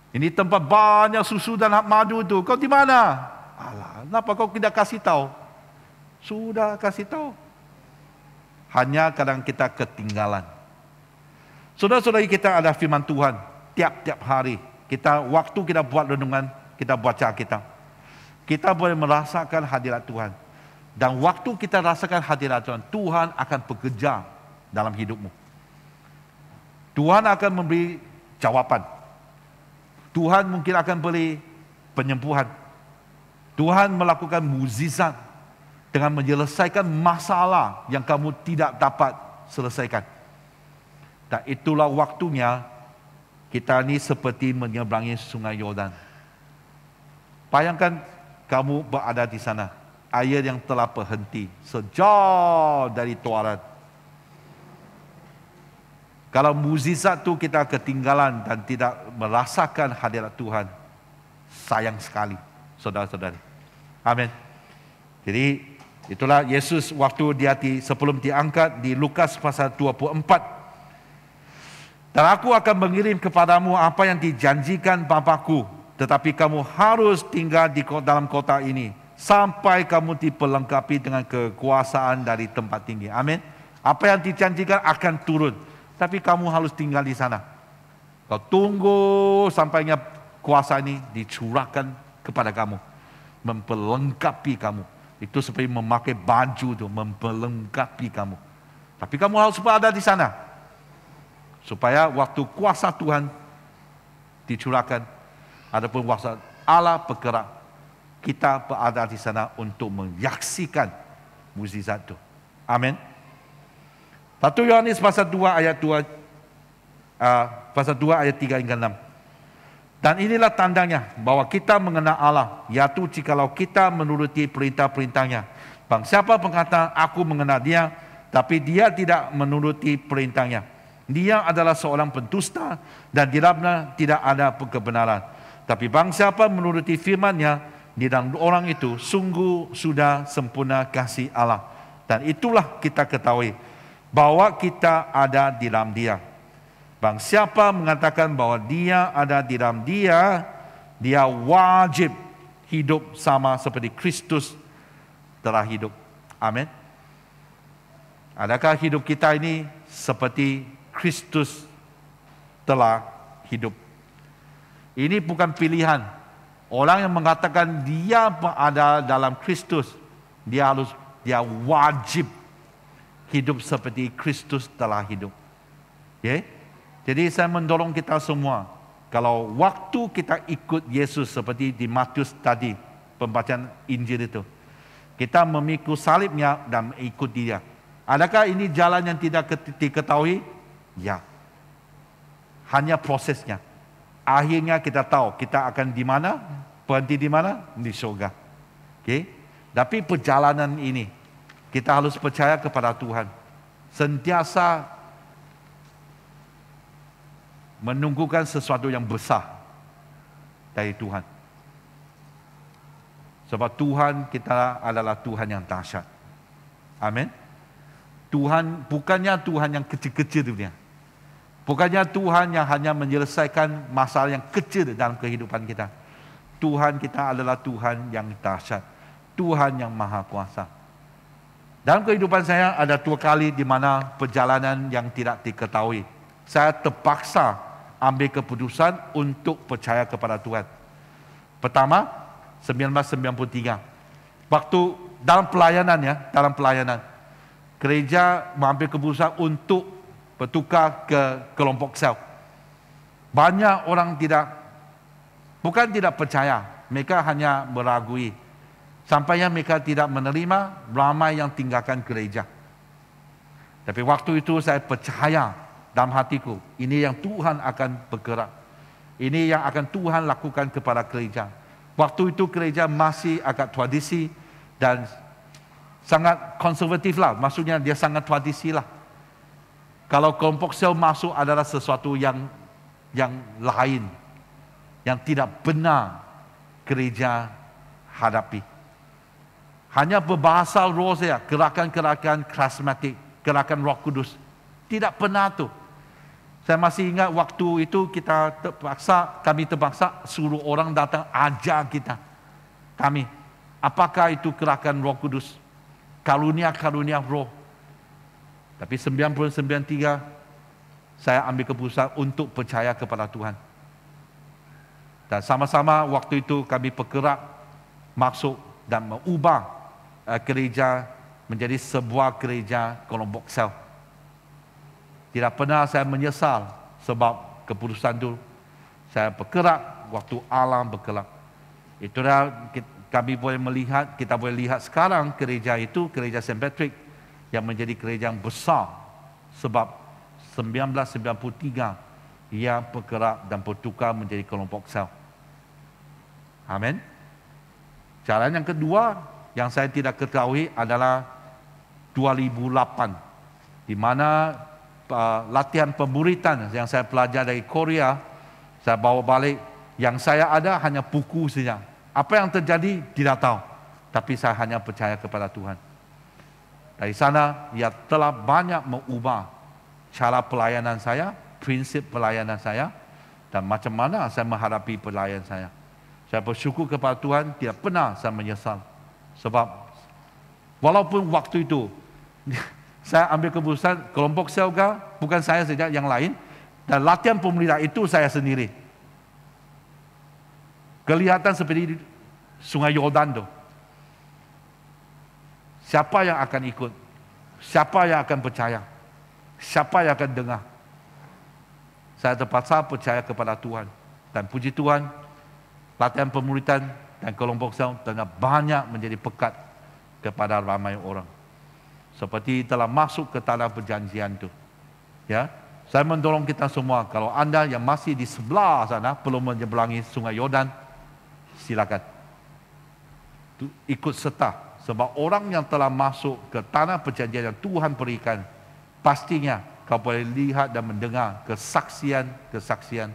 Ini tempat banyak susu dan madu tu. Kau di mana? Alah, kenapa kau tidak kasih tahu? Sudah kasih tahu. Hanya kadang kita ketinggalan. Saudara-saudari, kita ada firman Tuhan tiap-tiap hari. Waktu kita buat renungan, kita baca kita boleh merasakan hadirat Tuhan. Dan waktu kita rasakan hadirat Tuhan, Tuhan akan bekerja dalam hidupmu. Tuhan akan memberi jawaban. Tuhan mungkin akan beri penyembuhan. Tuhan melakukan mukjizat dengan menyelesaikan masalah yang kamu tidak dapat selesaikan. Dan itulah waktunya kita ini seperti menyeberangi Sungai Yordan. Bayangkan kamu berada di sana, air yang telah berhenti sejauh dari tuaran. Kalau mukjizat itu kita ketinggalan dan tidak merasakan hadirat Tuhan, sayang sekali, saudara-saudari. Amin. Jadi itulah Yesus waktu sebelum diangkat di Lukas pasal 24. Dan aku akan mengirim kepadamu apa yang dijanjikan Bapa-Ku, tetapi kamu harus tinggal di dalam kota ini sampai kamu diperlengkapi dengan kekuasaan dari tempat tinggi. Amin. Apa yang dijanjikan akan turun, tapi kamu harus tinggal di sana. Kau tunggu sampainya kuasa ini dicurahkan kepada kamu, memperlengkapi kamu. Itu seperti memakai baju itu, memperlengkapi kamu. Tapi kamu harus berada di sana, supaya waktu kuasa Tuhan dicurahkan, adapun kuasa Allah bergerak, kita berada di sana untuk menyaksikan mukjizat itu. Amin. 1 Yohanes pasal 2 ayat 3 hingga 6. Dan inilah tandanya bahwa kita mengenal Allah, yaitu jikalau kita menuruti perintah-perintahnya. Barang siapa berkata, aku mengenal dia, tapi dia tidak menuruti perintahnya, dia adalah seorang pendusta dan di dalamnya tidak ada kebenaran. Tapi barang siapa menuruti firman-Nya, di dalam orang itu sungguh sudah sempurna kasih Allah. Dan itulah kita ketahui bahwa kita ada di dalam Dia. Barang siapa mengatakan bahwa dia ada di dalam dia, dia wajib hidup sama seperti Kristus telah hidup. Amin. Adakah hidup kita ini seperti Kristus telah hidup? Ini bukan pilihan. Orang yang mengatakan dia berada dalam Kristus, dia wajib hidup seperti Kristus telah hidup. Okay? Jadi saya mendorong kita semua, kalau waktu kita ikut Yesus seperti di Matius tadi, pembacaan Injil itu, kita memikul salibnya dan ikut dia. Adakah ini jalan yang tidak diketahui? Ya. Hanya prosesnya. Akhirnya kita tahu kita akan di mana, berhenti di mana? Di surga. Okay? Tapi perjalanan ini, kita harus percaya kepada Tuhan. Sentiasa menunggukan sesuatu yang besar dari Tuhan. Sebab Tuhan kita adalah Tuhan yang dahsyat. Amin. Tuhan bukannya Tuhan yang kecil-kecil dunia. Bukannya Tuhan yang hanya menyelesaikan masalah yang kecil dalam kehidupan kita. Tuhan kita adalah Tuhan yang dahsyat. Tuhan yang maha kuasa. Dalam kehidupan saya ada 2 kali di mana perjalanan yang tidak diketahui. Saya terpaksa ambil keputusan untuk percaya kepada Tuhan. Pertama, 1993. Waktu dalam pelayanan, gereja mengambil keputusan untuk bertukar ke kelompok sel. Banyak orang bukan tidak percaya, mereka hanya meragui. Sampainya mereka tidak menerima, ramai yang tinggalkan gereja. Tapi waktu itu saya percaya dalam hatiku, ini yang Tuhan akan bergerak. Ini yang akan Tuhan lakukan kepada gereja. Waktu itu gereja masih agak tradisi dan sangat konservatif lah. Maksudnya dia sangat tradisi lah. Kalau kelompok sel masuk adalah sesuatu yang lain, yang tidak benar gereja hadapi. Hanya berbahasa roh saja, gerakan-gerakan karismatik, gerakan Roh Kudus. Tidak pernah tu. Saya masih ingat waktu itu kami terpaksa suruh orang datang ajar kami. Apakah itu gerakan Roh Kudus? Karunia-karunia roh. Tapi 1993 saya ambil keputusan untuk percaya kepada Tuhan. Dan sama-sama waktu itu kami bergerak masuk dan mengubah gereja menjadi sebuah gereja kelompok sel. Tidak pernah saya menyesal sebab keputusan itu. Saya bergerak waktu Allah bergerak. Itulah kita boleh lihat sekarang gereja itu, gereja St. Patrick yang menjadi gereja yang besar. Sebab 1993 ia bergerak dan bertukar menjadi kelompok sel. Amin. Jalan yang kedua yang saya tidak ketahui adalah 2008, di mana latihan pemuritan yang saya pelajari dari Korea, saya bawa balik. Yang saya ada hanya buku saja. Apa yang terjadi tidak tahu, tapi saya hanya percaya kepada Tuhan. Dari sana ia telah banyak mengubah cara pelayanan saya prinsip pelayanan saya dan macam mana saya menghadapi pelayan saya. Saya bersyukur kepada Tuhan, tidak pernah saya menyesal. Sebab walaupun waktu itu saya ambil keputusan kelompok selga, bukan saya saja, yang lain, dan latihan pemulihan itu saya sendiri. Kelihatan seperti Sungai Yordan tu. Siapa yang akan ikut? Siapa yang akan percaya? Siapa yang akan dengar? Saya terpaksa percaya kepada Tuhan. Dan puji Tuhan, latihan pemulihan dan kelompok sel telah banyak menjadi pekat kepada ramai orang. Seperti telah masuk ke tanah perjanjian itu. Ya, saya mendorong kita semua, kalau anda yang masih di sebelah sana perlu menyeberangi Sungai Yordan, silakan ikut serta. Sebab orang yang telah masuk ke tanah perjanjian yang Tuhan berikan, pastinya kau boleh lihat dan mendengar kesaksian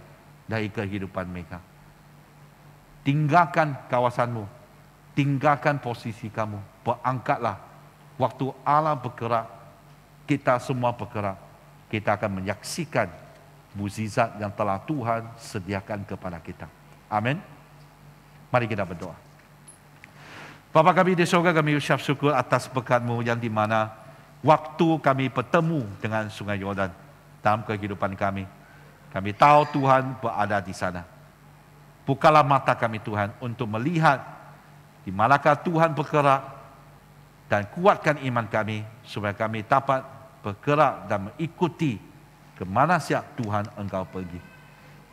dari kehidupan mereka. Tinggalkan kawasanmu, tinggalkan posisi kamu, berangkatlah. Waktu Allah bergerak, kita semua bergerak, kita akan menyaksikan mukjizat yang telah Tuhan sediakan kepada kita. Amin. Mari kita berdoa. Bapa kami di surga, kami ucap syukur atas berkat-Mu yang di mana waktu kami bertemu dengan Sungai Yordan dalam kehidupan kami. Kami tahu Tuhan berada di sana. Bukalah mata kami Tuhan untuk melihat di manakah Tuhan bergerak dan kuatkan iman kami supaya kami dapat bergerak dan mengikuti ke mana siap Tuhan Engkau pergi.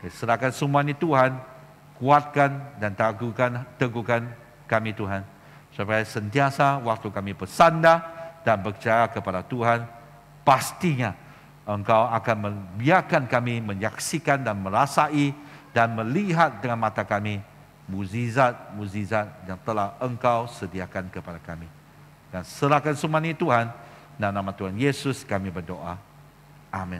Serahkan semua ini Tuhan, kuatkan dan teguhkan kami Tuhan. Supaya sentiasa waktu kami bersandar dan percaya kepada Tuhan, pastinya Engkau akan membiarkan kami menyaksikan dan merasai dan melihat dengan mata kami mukjizat-mukjizat yang telah Engkau sediakan kepada kami. Dan serahkan semua ini Tuhan, dalam nama Tuhan Yesus kami berdoa. Amin.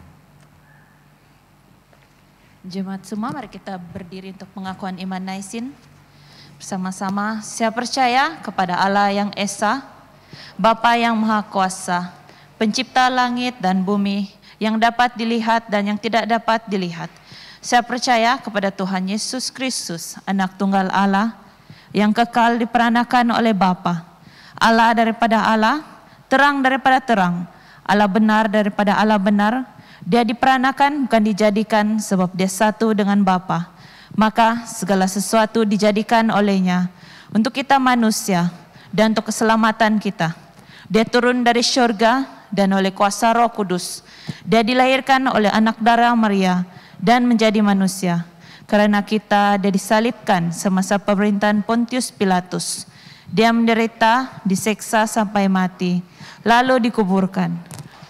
Jemaat semua, mari kita berdiri untuk pengakuan iman Naisin. Bersama-sama, saya percaya kepada Allah yang Esa, Bapa yang Maha Kuasa, Pencipta langit dan bumi, yang dapat dilihat dan yang tidak dapat dilihat. Saya percaya kepada Tuhan Yesus Kristus, Anak Tunggal Allah, yang kekal diperanakan oleh Bapa, Allah daripada Allah, terang daripada terang, Allah benar daripada Allah benar. Dia diperanakan bukan dijadikan, sebab dia satu dengan Bapa. Maka segala sesuatu dijadikan olehnya untuk kita manusia dan untuk keselamatan kita. Dia turun dari syurga dan oleh kuasa Roh Kudus. Dia dilahirkan oleh anak darah Maria dan menjadi manusia. Karena kita, dia disalibkan semasa pemerintahan Pontius Pilatus. Dia menderita, diseksa sampai mati, lalu dikuburkan.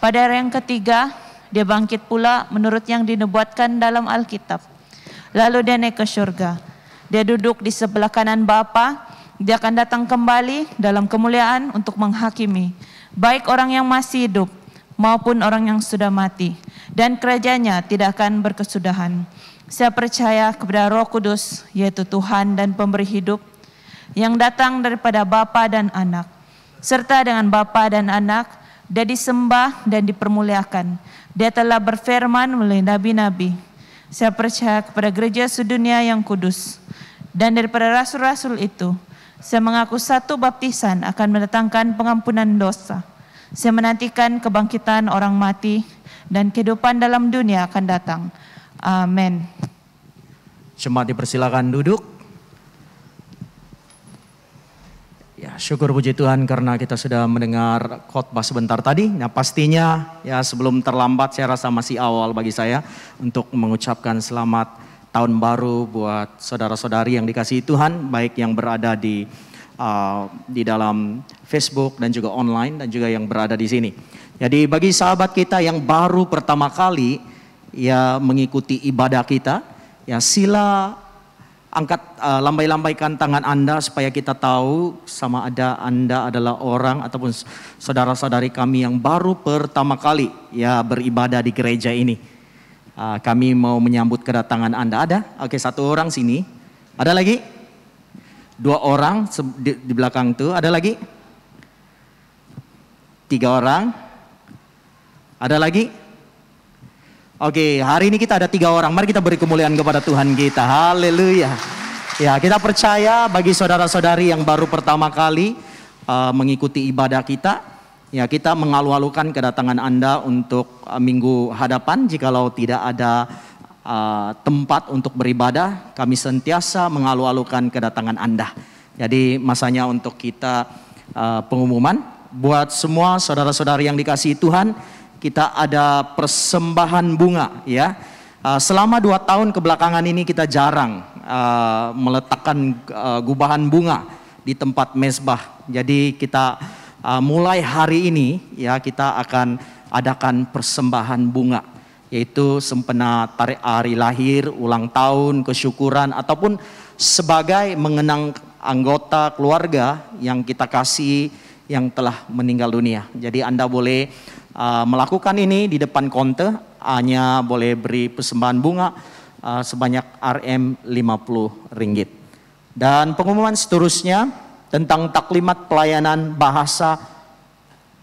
Pada hari yang ketiga, dia bangkit pula menurut yang dinubuatkan dalam Alkitab. Lalu dia naik ke surga. Dia duduk di sebelah kanan Bapa. Dia akan datang kembali dalam kemuliaan untuk menghakimi baik orang yang masih hidup maupun orang yang sudah mati. Dan kerajaannya tidak akan berkesudahan. Saya percaya kepada Roh Kudus, yaitu Tuhan dan Pemberi hidup, yang datang daripada Bapa dan Anak. Serta dengan Bapa dan Anak, dia disembah dan dipermuliakan. Dia telah berfirman melalui nabi-nabi. Saya percaya kepada gereja sedunia yang kudus. Dan daripada rasul-rasul itu, saya mengaku satu baptisan akan mendatangkan pengampunan dosa. Saya menantikan kebangkitan orang mati dan kehidupan dalam dunia akan datang. Amin. Jemaat dipersilakan duduk. Ya, syukur puji Tuhan karena kita sudah mendengar khotbah sebentar tadi. Nah, pastinya ya sebelum terlambat, saya rasa masih awal bagi saya untuk mengucapkan selamat tahun baru buat saudara-saudari yang dikasihi Tuhan, baik yang berada di dalam Facebook dan juga online dan juga yang berada di sini. Jadi bagi sahabat kita yang baru pertama kali ya mengikuti ibadah kita, ya sila angkat lambai-lambaikan tangan Anda supaya kita tahu sama ada Anda adalah orang ataupun saudara-saudari kami yang baru pertama kali ya beribadah di gereja ini. Kami mau menyambut kedatangan Anda. Ada? Oke, satu orang sini. Ada lagi? Dua orang di belakang tuh. Ada lagi? Tiga orang. Ada lagi? Oke, hari ini kita ada 3 orang. Mari kita beri kemuliaan kepada Tuhan kita. Haleluya. Ya, kita percaya bagi saudara-saudari yang baru pertama kali mengikuti ibadah kita, ya kita mengalu-alukan kedatangan Anda untuk minggu hadapan. Jikalau tidak ada tempat untuk beribadah, kami sentiasa mengalu-alukan kedatangan Anda. Jadi masanya untuk kita pengumuman buat semua saudara-saudari yang dikasihi Tuhan. Kita ada persembahan bunga, ya. Selama 2 tahun kebelakangan ini kita jarang meletakkan gubahan bunga di tempat mezbah. Jadi kita mulai hari ini, ya, kita akan adakan persembahan bunga, yaitu sempena hari lahir, ulang tahun, kesyukuran, ataupun sebagai mengenang anggota keluarga yang kita kasih yang telah meninggal dunia. Jadi Anda boleh melakukan ini di depan konter, hanya boleh beri persembahan bunga sebanyak Rp50. Dan pengumuman seterusnya tentang taklimat pelayanan bahasa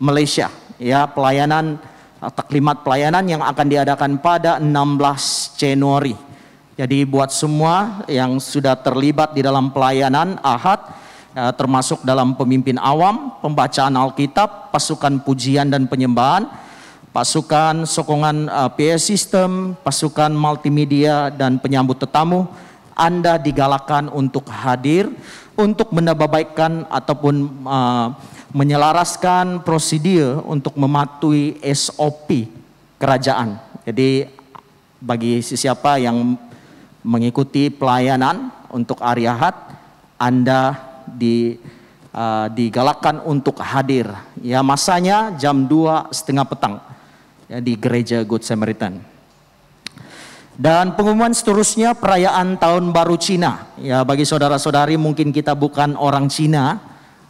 Malaysia, ya, pelayanan taklimat pelayanan yang akan diadakan pada 16 Januari. Jadi buat semua yang sudah terlibat di dalam pelayanan Ahad, termasuk dalam pemimpin awam, pembacaan Alkitab, pasukan pujian dan penyembahan, pasukan sokongan PA System, pasukan multimedia dan penyambut tetamu, Anda digalakkan untuk hadir untuk menambahbaikkan ataupun menyelaraskan prosedur untuk mematuhi SOP kerajaan. Jadi bagi siapa yang mengikuti pelayanan untuk hari Ahad, Anda digalakkan untuk hadir, ya, masanya jam 2:30 petang, ya, di gereja Good Samaritan. Dan pengumuman seterusnya perayaan Tahun Baru Cina, ya, bagi saudara-saudari mungkin kita bukan orang Cina,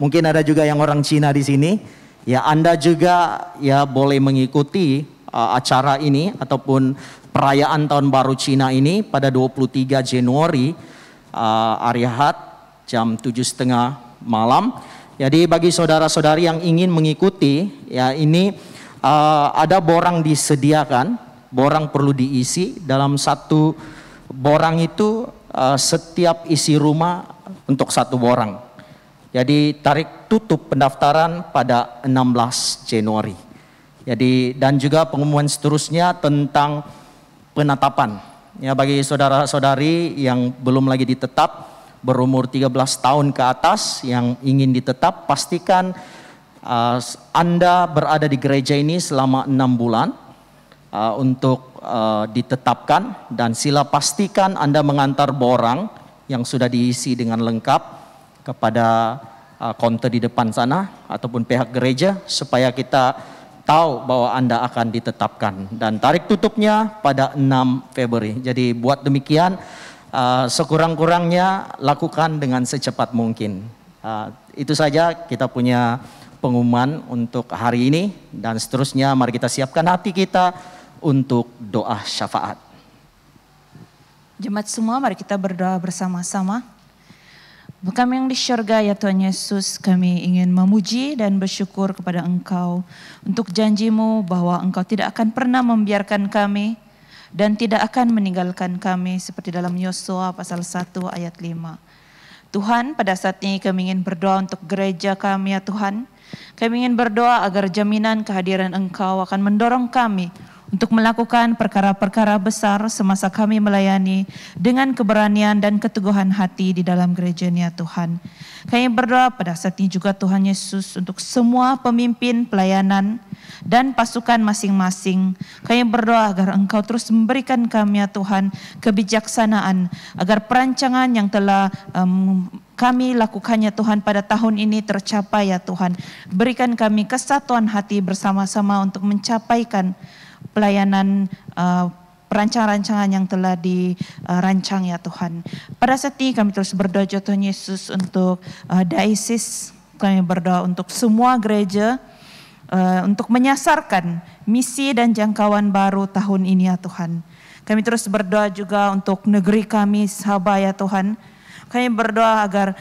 mungkin ada juga yang orang Cina di sini, ya, Anda juga ya boleh mengikuti acara ini ataupun perayaan Tahun Baru Cina ini pada 23 Januari hari Ahad jam 7:30 malam. Jadi bagi saudara-saudari yang ingin mengikuti, ya, ini ada borang disediakan. Borang perlu diisi. Dalam satu borang itu setiap isi rumah untuk 1 borang. Jadi tarik tutup pendaftaran pada 16 Januari. Jadi dan juga pengumuman seterusnya tentang penetapan. Ya, bagi saudara-saudari yang belum lagi ditetap, berumur 13 tahun ke atas yang ingin ditetap, pastikan Anda berada di gereja ini selama 6 bulan untuk ditetapkan, dan sila pastikan Anda mengantar borang yang sudah diisi dengan lengkap kepada konter di depan sana ataupun pihak gereja supaya kita tahu bahwa Anda akan ditetapkan, dan tarik tutupnya pada 6 Februari. Jadi buat demikian, sekurang-kurangnya lakukan dengan secepat mungkin. Itu saja kita punya pengumuman untuk hari ini, dan seterusnya mari kita siapkan hati kita untuk doa syafaat. Jemaat semua, mari kita berdoa bersama-sama. Kami yang di syurga, ya Tuhan Yesus, kami ingin memuji dan bersyukur kepada Engkau untuk janji-Mu bahwa Engkau tidak akan pernah membiarkan kami dan tidak akan meninggalkan kami, seperti dalam Yosua pasal 1 ayat 5. Tuhan, pada saat ini kami ingin berdoa untuk gereja kami, ya Tuhan. Kami ingin berdoa agar jaminan kehadiran Engkau akan mendorong kami untuk melakukan perkara-perkara besar semasa kami melayani dengan keberanian dan keteguhan hati di dalam gereja ini, ya Tuhan. Kami berdoa pada saat ini juga Tuhan Yesus untuk semua pemimpin pelayanan dan pasukan masing-masing. Kami berdoa agar Engkau terus memberikan kami, ya Tuhan, kebijaksanaan agar perancangan yang telah kami lakukannya Tuhan pada tahun ini tercapai, ya Tuhan. Berikan kami kesatuan hati bersama-sama untuk mencapaikan pelayanan perancangan-rancangan yang telah dirancang, ya Tuhan. Pada saat ini kami terus berdoa, ya Tuhan Yesus, untuk diocese. Kami berdoa untuk semua gereja untuk menyasarkan misi dan jangkauan baru tahun ini, ya Tuhan. Kami terus berdoa juga untuk negeri kami, Sabah, ya Tuhan. Kami berdoa agar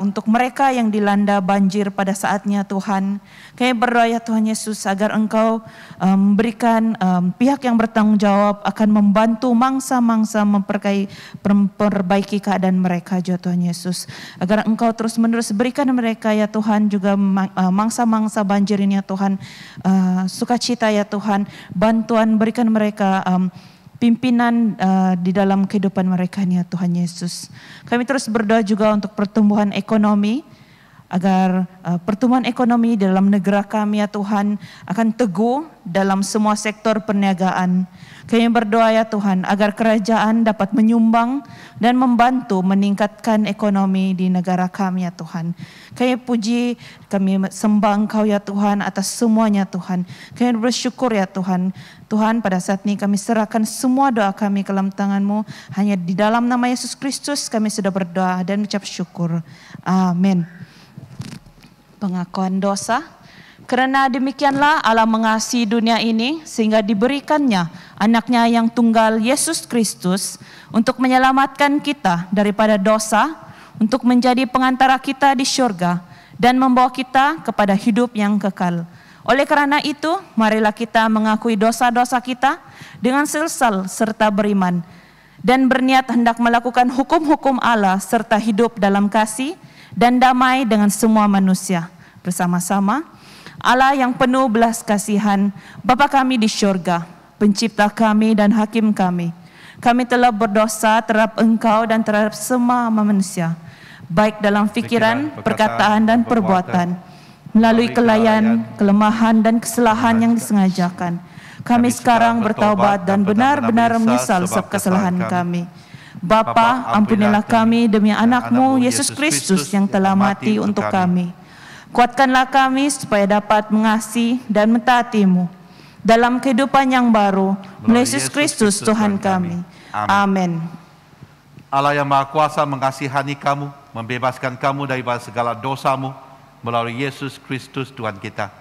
untuk mereka yang dilanda banjir pada saatnya Tuhan. Kami berdoa ya Tuhan Yesus agar Engkau memberikan pihak yang bertanggung jawab akan membantu mangsa-mangsa memperbaiki keadaan mereka ya Tuhan Yesus. Agar Engkau terus-menerus berikan mereka ya Tuhan juga mangsa-mangsa banjir ini ya Tuhan. Sukacita ya Tuhan, bantuan berikan mereka pimpinan di dalam kehidupan mereka ya Tuhan Yesus. Kami terus berdoa juga untuk pertumbuhan ekonomi, agar pertumbuhan ekonomi dalam negara kami ya Tuhan akan teguh dalam semua sektor perniagaan. Kami berdoa ya Tuhan agar kerajaan dapat menyumbang dan membantu meningkatkan ekonomi di negara kami ya Tuhan. Kami puji, kami sembah Engkau ya Tuhan atas semuanya Tuhan. Kami bersyukur ya Tuhan. Tuhan pada saat ini kami serahkan semua doa kami ke dalam tangan-Mu. Hanya di dalam nama Yesus Kristus kami sudah berdoa dan ucap syukur. Amin. Pengakuan dosa. Kerana demikianlah Allah mengasihi dunia ini sehingga diberikannya anaknya yang tunggal Yesus Kristus untuk menyelamatkan kita daripada dosa, untuk menjadi pengantara kita di syurga dan membawa kita kepada hidup yang kekal. Oleh kerana itu, marilah kita mengakui dosa-dosa kita dengan sesal serta beriman dan berniat hendak melakukan hukum-hukum Allah serta hidup dalam kasih dan damai dengan semua manusia. Bersama-sama, Allah yang penuh belas kasihan, Bapa kami di syurga, pencipta kami dan hakim kami. Kami telah berdosa terhadap Engkau dan terhadap semua manusia, baik dalam fikiran, perkataan dan perbuatan, melalui kelalaian, kelemahan dan kesalahan yang disengajakan. Kami sekarang bertaubat dan benar-benar menyesal sebab kesalahan kami. Bapa, ampunilah kami demi anak-Mu Yesus Kristus yang telah mati untuk kami. Kuatkanlah kami supaya dapat mengasihi dan mentaati-Mu dalam kehidupan yang baru melalui Yesus Kristus Tuhan kami. Amin. Allah yang Maha Kuasa mengasihani kamu, membebaskan kamu daripada segala dosamu melalui Yesus Kristus Tuhan kita.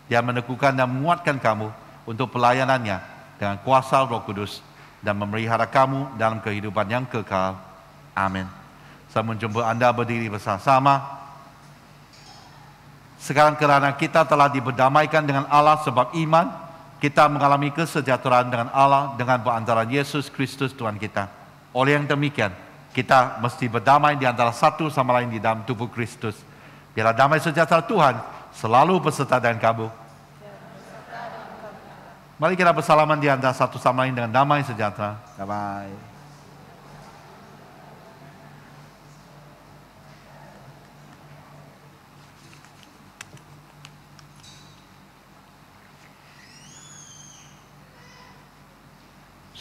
Dia meneguhkan dan menguatkan kamu untuk pelayanannya dengan kuasa Roh Kudus dan memelihara kamu dalam kehidupan yang kekal. Amin. Saya menjumpa Anda berdiri bersama-sama. Sekarang kerana kita telah diberdamaikan dengan Allah sebab iman, kita mengalami kesejahteraan dengan Allah dengan perantaraan Yesus Kristus Tuhan kita. Oleh yang demikian, kita mesti berdamai di antara satu sama lain di dalam tubuh Kristus. Biarlah damai sejahtera Tuhan selalu beserta dengan kamu. Mari kita bersalaman di antara satu sama lain dengan damai sejahtera. Damai.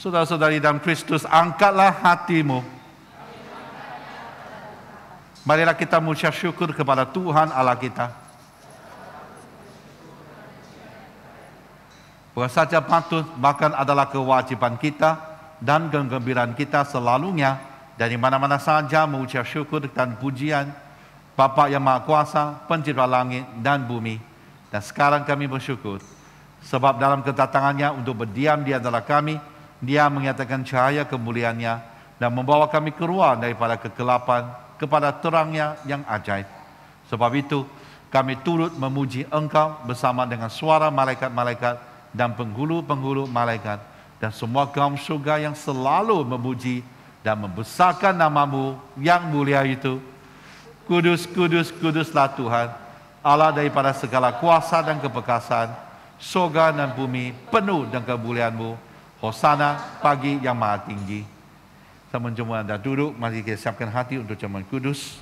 Saudara-saudari dalam Kristus, angkatlah hatimu. Marilah kita mengucap syukur kepada Tuhan Allah kita. Bukan saja patut, bahkan adalah kewajiban kita dan kegembiraan kita selalunya dari mana-mana saja mengucap syukur dan pujian Bapa yang Maha Kuasa, Pencipta langit dan bumi. Dan sekarang kami bersyukur sebab dalam kedatangannya untuk berdiam di antara kami, Dia menyatakan cahaya kemuliaannya dan membawa kami keluar daripada kegelapan kepada terangnya yang ajaib. Sebab itu, kami turut memuji Engkau bersama dengan suara malaikat-malaikat dan penghulu-penghulu malaikat dan semua kaum surga yang selalu memuji dan membesarkan nama-Mu yang mulia itu. Kudus, kudus, kuduslah Tuhan, Allah daripada segala kuasa dan keperkasaan, surga dan bumi penuh dengan kemuliaan-Mu. Hosana pagi yang maha tinggi. Saya menjumpa Anda duduk, mari kita siapkan hati untuk Jemaat Kudus.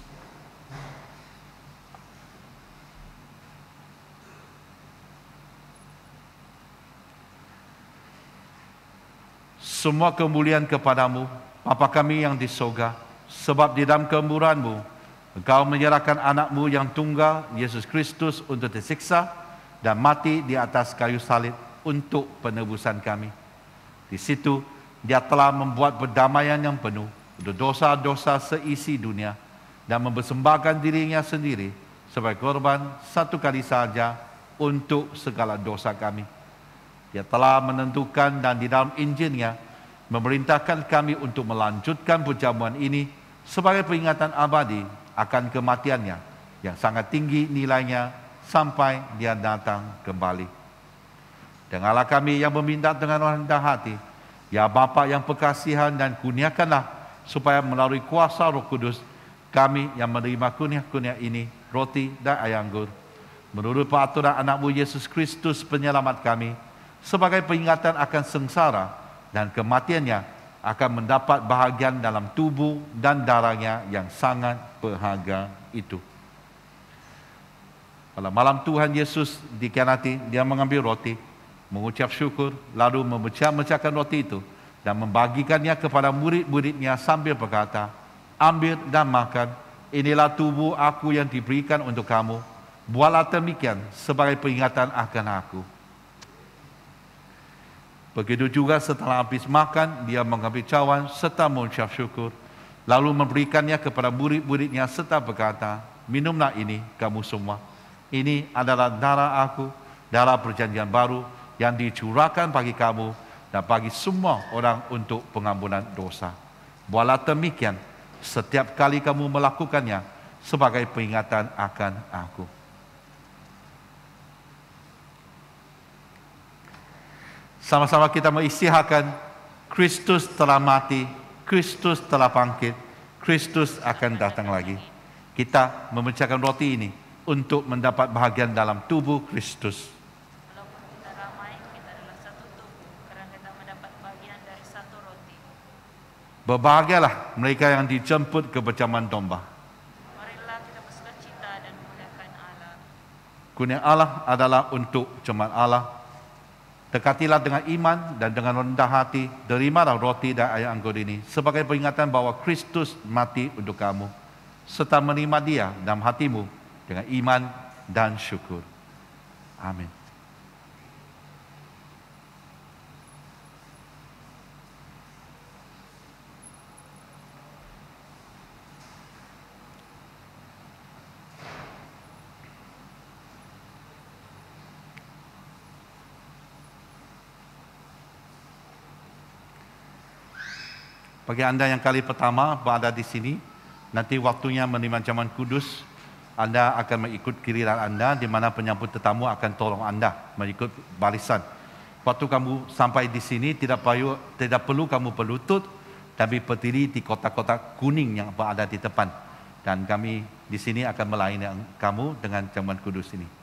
Semua kemuliaan kepadamu, Bapa kami yang di surga, sebab di dalam kemurahan-Mu, Engkau menyerahkan anak-Mu yang tunggal, Yesus Kristus, untuk disiksa dan mati di atas kayu salib untuk penebusan kami. Di situ, Dia telah membuat perdamaian yang penuh untuk dosa-dosa seisi dunia dan mempersembahkan dirinya sendiri sebagai korban satu kali saja untuk segala dosa kami. Dia telah menentukan dan di dalam Injilnya memerintahkan kami untuk melanjutkan perjamuan ini sebagai peringatan abadi akan kematiannya yang sangat tinggi nilainya sampai dia datang kembali. Dengarlah kami yang meminta dengan rendah hati, ya Bapa yang berkasihan, dan kurniakanlah supaya melalui kuasa Roh Kudus kami yang menerima kurnia-kurnia ini, roti dan air anggur, menurut peraturan anak-Mu Yesus Kristus penyelamat kami, sebagai peringatan akan sengsara dan kematiannya, akan mendapat bahagian dalam tubuh dan darahnya yang sangat berharga itu. Pada malam Tuhan Yesus dikhianati, dia mengambil roti, mengucap syukur, lalu memecah-mecahkan roti itu dan membagikannya kepada murid-muridnya sambil berkata, "Ambil dan makan, inilah tubuh aku yang diberikan untuk kamu. Buatlah demikian sebagai peringatan akan aku." Begitu juga setelah habis makan, dia mengambil cawan serta mengucap syukur, lalu memberikannya kepada murid-muridnya serta berkata, "Minumlah ini kamu semua. Ini adalah darah aku, darah perjanjian baru yang dicurahkan bagi kamu dan bagi semua orang untuk pengampunan dosa. Buatlah demikian setiap kali kamu melakukannya sebagai peringatan akan aku." Sama-sama kita mengisytiharkan, Kristus telah mati, Kristus telah bangkit, Kristus akan datang lagi. Kita memecahkan roti ini untuk mendapat bahagian dalam tubuh Kristus. Walaupun kita ramai, kita adalah satu tubuh, karena kita mendapat bagian dari satu roti. Berbahagialah mereka yang dijemput ke perjamuan domba. Marilah kita bersukacita dan memuliakan Allah. Kurnia Allah adalah untuk jemaat Allah. Dekatilah dengan iman dan dengan rendah hati, terimalah roti dan air anggur ini sebagai peringatan bahwa Kristus mati untuk kamu, serta menerima dia dalam hatimu dengan iman dan syukur. Amin. Bagi anda yang kali pertama berada di sini, nanti waktunya menerima jamuan kudus, anda akan mengikut giliran anda, di mana penyambut tetamu akan tolong anda mengikut barisan. Waktu kamu sampai di sini tidak perlu kamu berlutut, tapi berdiri di kotak-kotak kuning yang berada di depan. Dan kami di sini akan melayani kamu dengan jamuan kudus ini.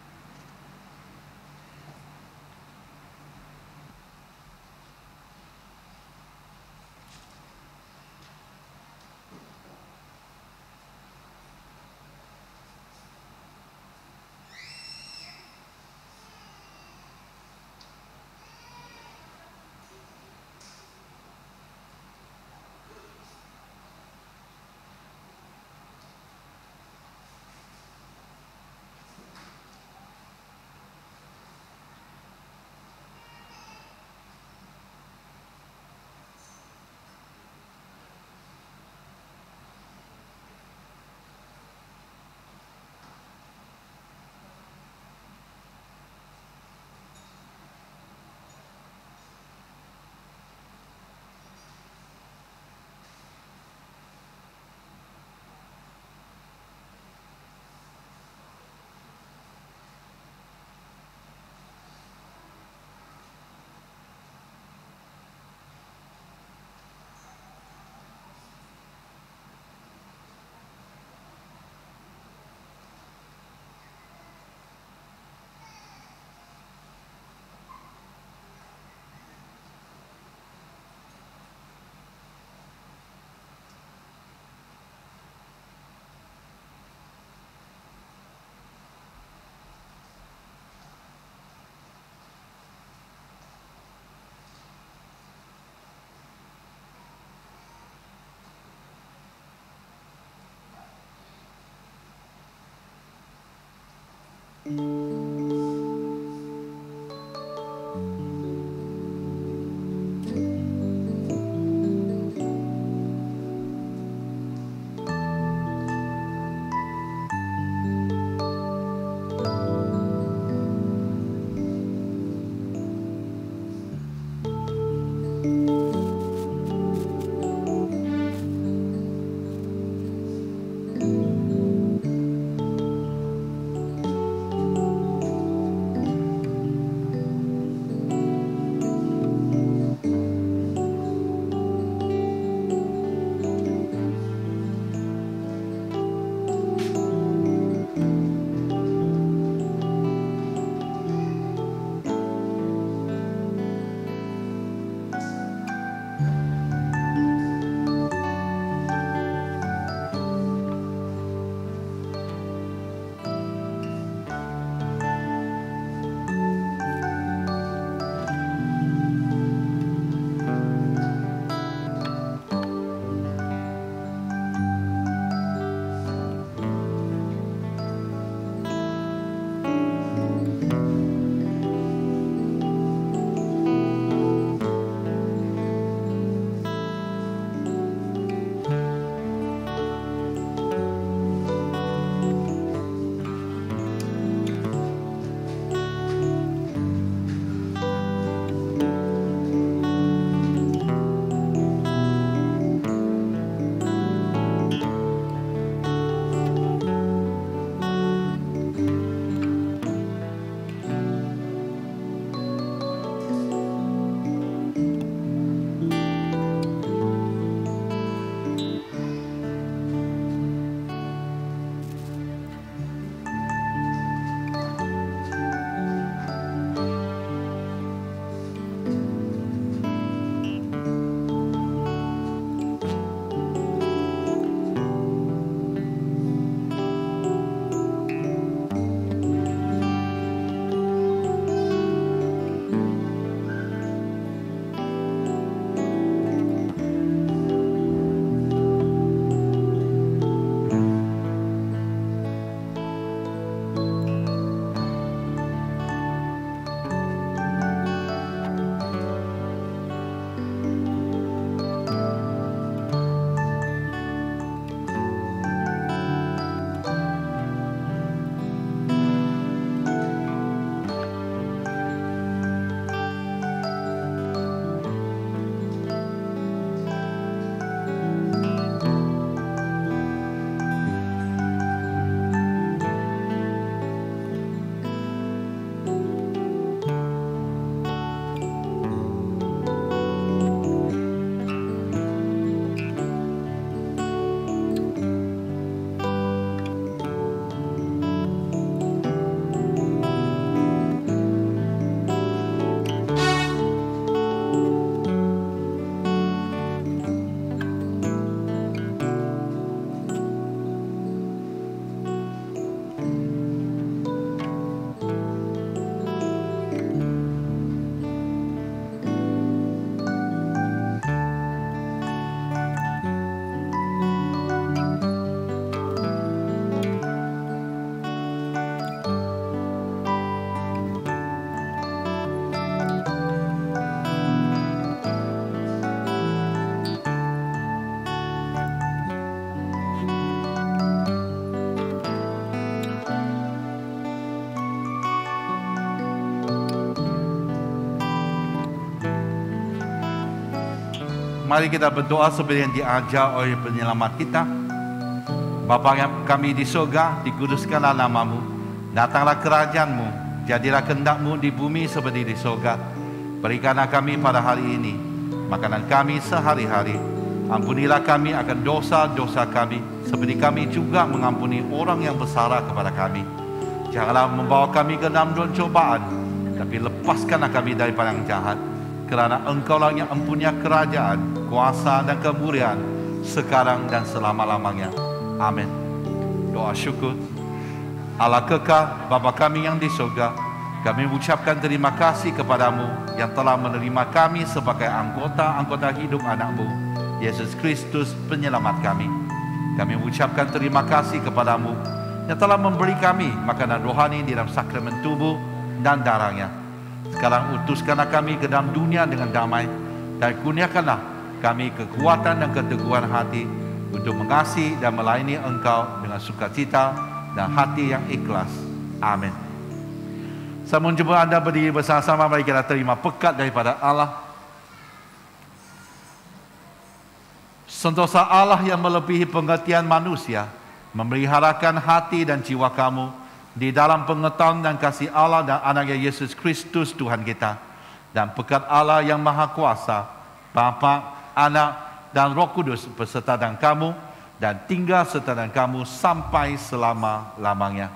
mari kita berdoa seperti yang diajar oleh penyelamat kita. Bapa yang kami di surga, dikuduskanlah namamu, datanglah kerajaanmu, jadilah kehendak-mu di bumi seperti di surga. Berikanlah kami pada hari ini makanan kami sehari-hari. Ampunilah kami akan dosa-dosa kami, seperti kami juga mengampuni orang yang bersalah kepada kami. Janganlah membawa kami ke dalam cobaan, tapi lepaskanlah kami daripada yang jahat. Kerana Engkau-lah yang mempunyai kerajaan, kuasa dan kemuliaan sekarang dan selama-lamanya. Amin. Doa syukur. Allah kekal, Bapa kami yang di surga, kami mengucapkan terima kasih kepadamu yang telah menerima kami sebagai anggota hidup anak-Mu, Yesus Kristus penyelamat kami. Kami mengucapkan terima kasih kepadamu yang telah memberi kami makanan rohani di dalam sakramen tubuh dan darahnya. Sekarang utuskanlah kami ke dalam dunia dengan damai, dan kurniakanlah kami kekuatan dan keteguhan hati untuk mengasihi dan melayani Engkau dengan sukacita dan hati yang ikhlas. Amin. Saya menjemput anda berdiri bersama-sama. Mari kita terima berkat daripada Allah. Sentosa Allah yang melebihi pengertian manusia memeliharakan hati dan jiwa kamu di dalam pengetahuan dan kasih Allah dan anaknya Yesus Kristus Tuhan kita. Dan berkat Allah yang Maha Kuasa, Bapa, Anak dan Roh Kudus beserta dengan kamu dan tinggal serta dengan kamu sampai selama-lamanya.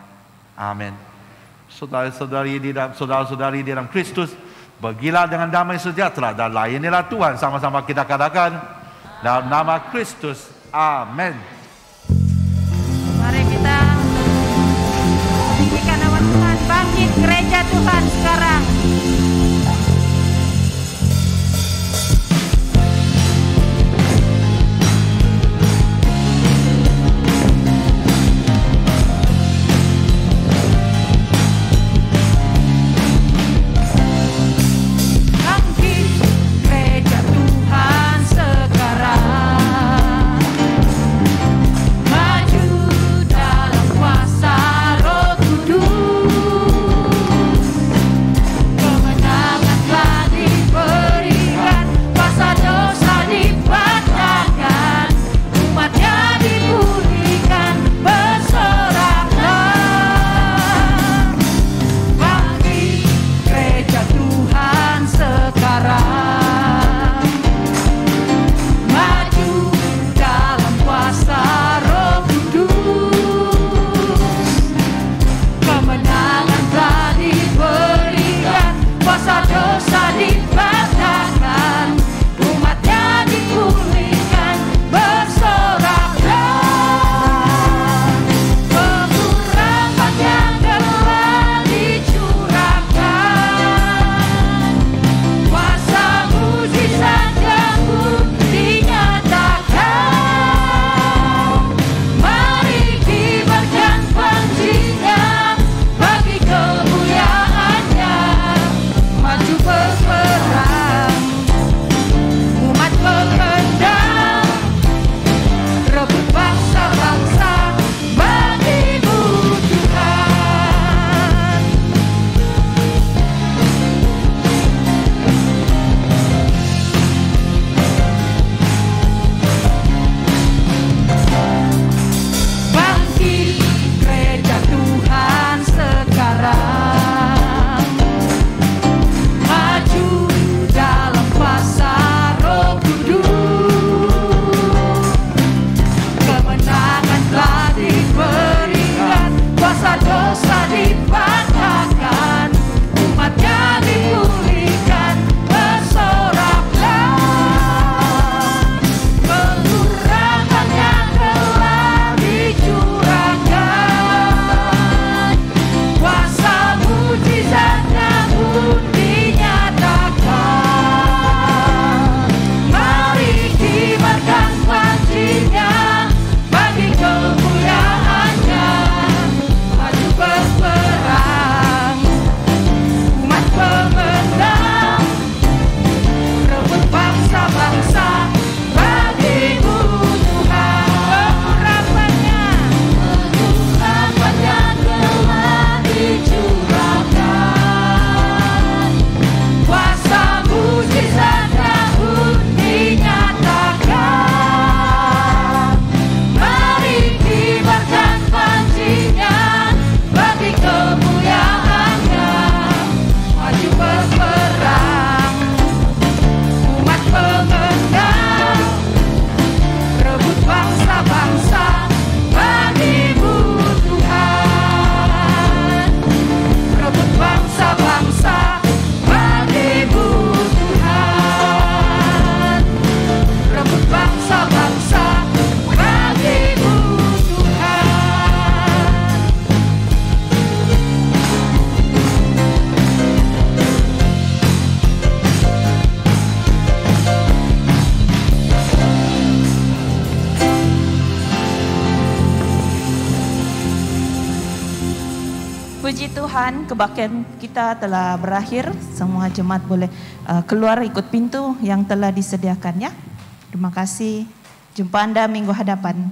Amin. Saudara-saudari di dalam Kristus, pergilah dengan damai sejahtera dan layanilah Tuhan. Sama-sama kita katakan dalam nama Kristus. Amin. Mari kita tinggikan nama Tuhan. Bangkit gereja Tuhan sekarang. Puji Tuhan, kebaktian kita telah berakhir. Semua jemaat boleh keluar ikut pintu yang telah disediakannya. Terima kasih. Jumpa Anda minggu hadapan.